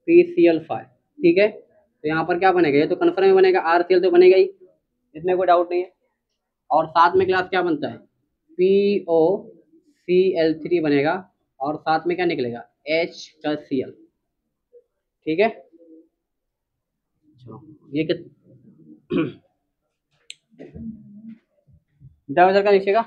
PCl5। ठीक है, तो यहाँ पर क्या बनेगा, ये तो कन्फर्म बनेगा, RCl तो बनेगा ही, इसमें कोई डाउट नहीं है। और साथ में क्लास क्या बनता है, POCl3 बनेगा, और साथ में क्या निकलेगा, H का Cl। ठीक है, चलो ये इधर का लिखिएगा।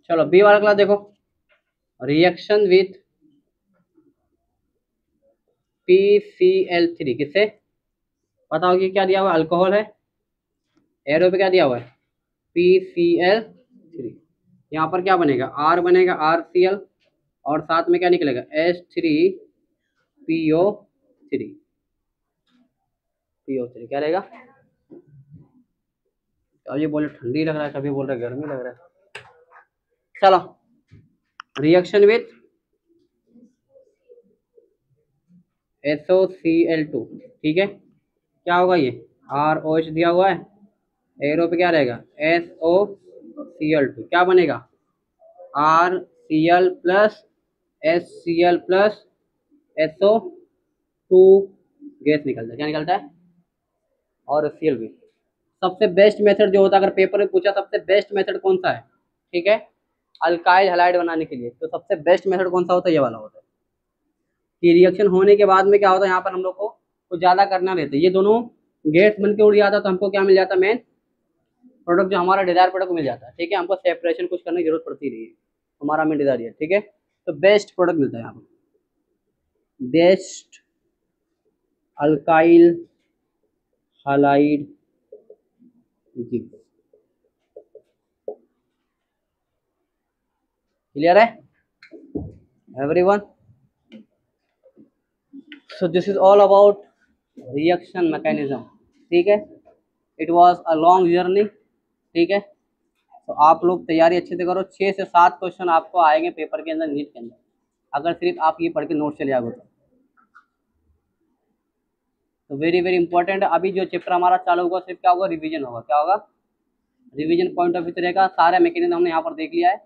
चलो बी वाला क्लास देखो, रिएक्शन विथ PCl3 किससे, पता होगी क्या दिया हुआ है, अल्कोहल है, एरो पे क्या दिया हुआ है, PCl3। यहाँ पर क्या बनेगा, R बनेगा, RCl, और साथ में क्या निकलेगा, H3PO3। PO3 क्या रहेगा, कभी बोले ठंडी लग रहा है, कभी बोल रहे गर्मी लग रहा है। चलो रिएक्शन विथ SOCl2। ठीक है, क्या होगा ये, ROH दिया हुआ है, एरो पे क्या रहेगा, SOCl2, क्या बनेगा, RCl plus HCl plus SO2 gas निकलता है। क्या निकलता है, और Cl भी। सबसे बेस्ट मेथड जो होता है, अगर पेपर में पूछा सबसे बेस्ट मेथड कौन सा है, ठीक है, अल्काइल हैलाइड बनाने के लिए, तो सबसे बेस्ट मेथड कौन सा होता है, ये वाला होता है। कि रिएक्शन होने के बाद में क्या होता है, यहाँ पर हम लोग को कुछ ज़्यादा करना रहता है, ये दोनों गैस बन के उड़ जाता, तो हमको क्या मिल जाता, मेन प्रोडक्ट जो हमारा डिजायर प्रोडक्ट मिल जाता है। ठीक है, हमको सेपरेशन कुछ करने की जरूरत पड़ती नहीं है, हमारा मेन डिजायर है। ठीक है, तो बेस्ट प्रोडक्ट मिलता है यहाँ पर, बेस्ट अल्काइल हैलाइड जी। क्लियर है everyone? So this is all about reaction mechanism. ठीक है, it was a long journey. ठीक है, तो आप लोग तैयारी अच्छे से करो। 6 से 7 क्वेश्चन आपको आएंगे पेपर के अंदर, नीट के अंदर, अगर सिर्फ आप ये पढ़ के नोट चले आओगे तो वेरी वेरी इंपॉर्टेंट। अभी जो चैप्टर हमारा चालू होगा सिर्फ क्या होगा, रिवीजन होगा। क्या होगा, रिवीजन पॉइंट ऑफ व्यू से रहेगा। सारे मैकेनिज्म हमने यहाँ पर देख लिया है।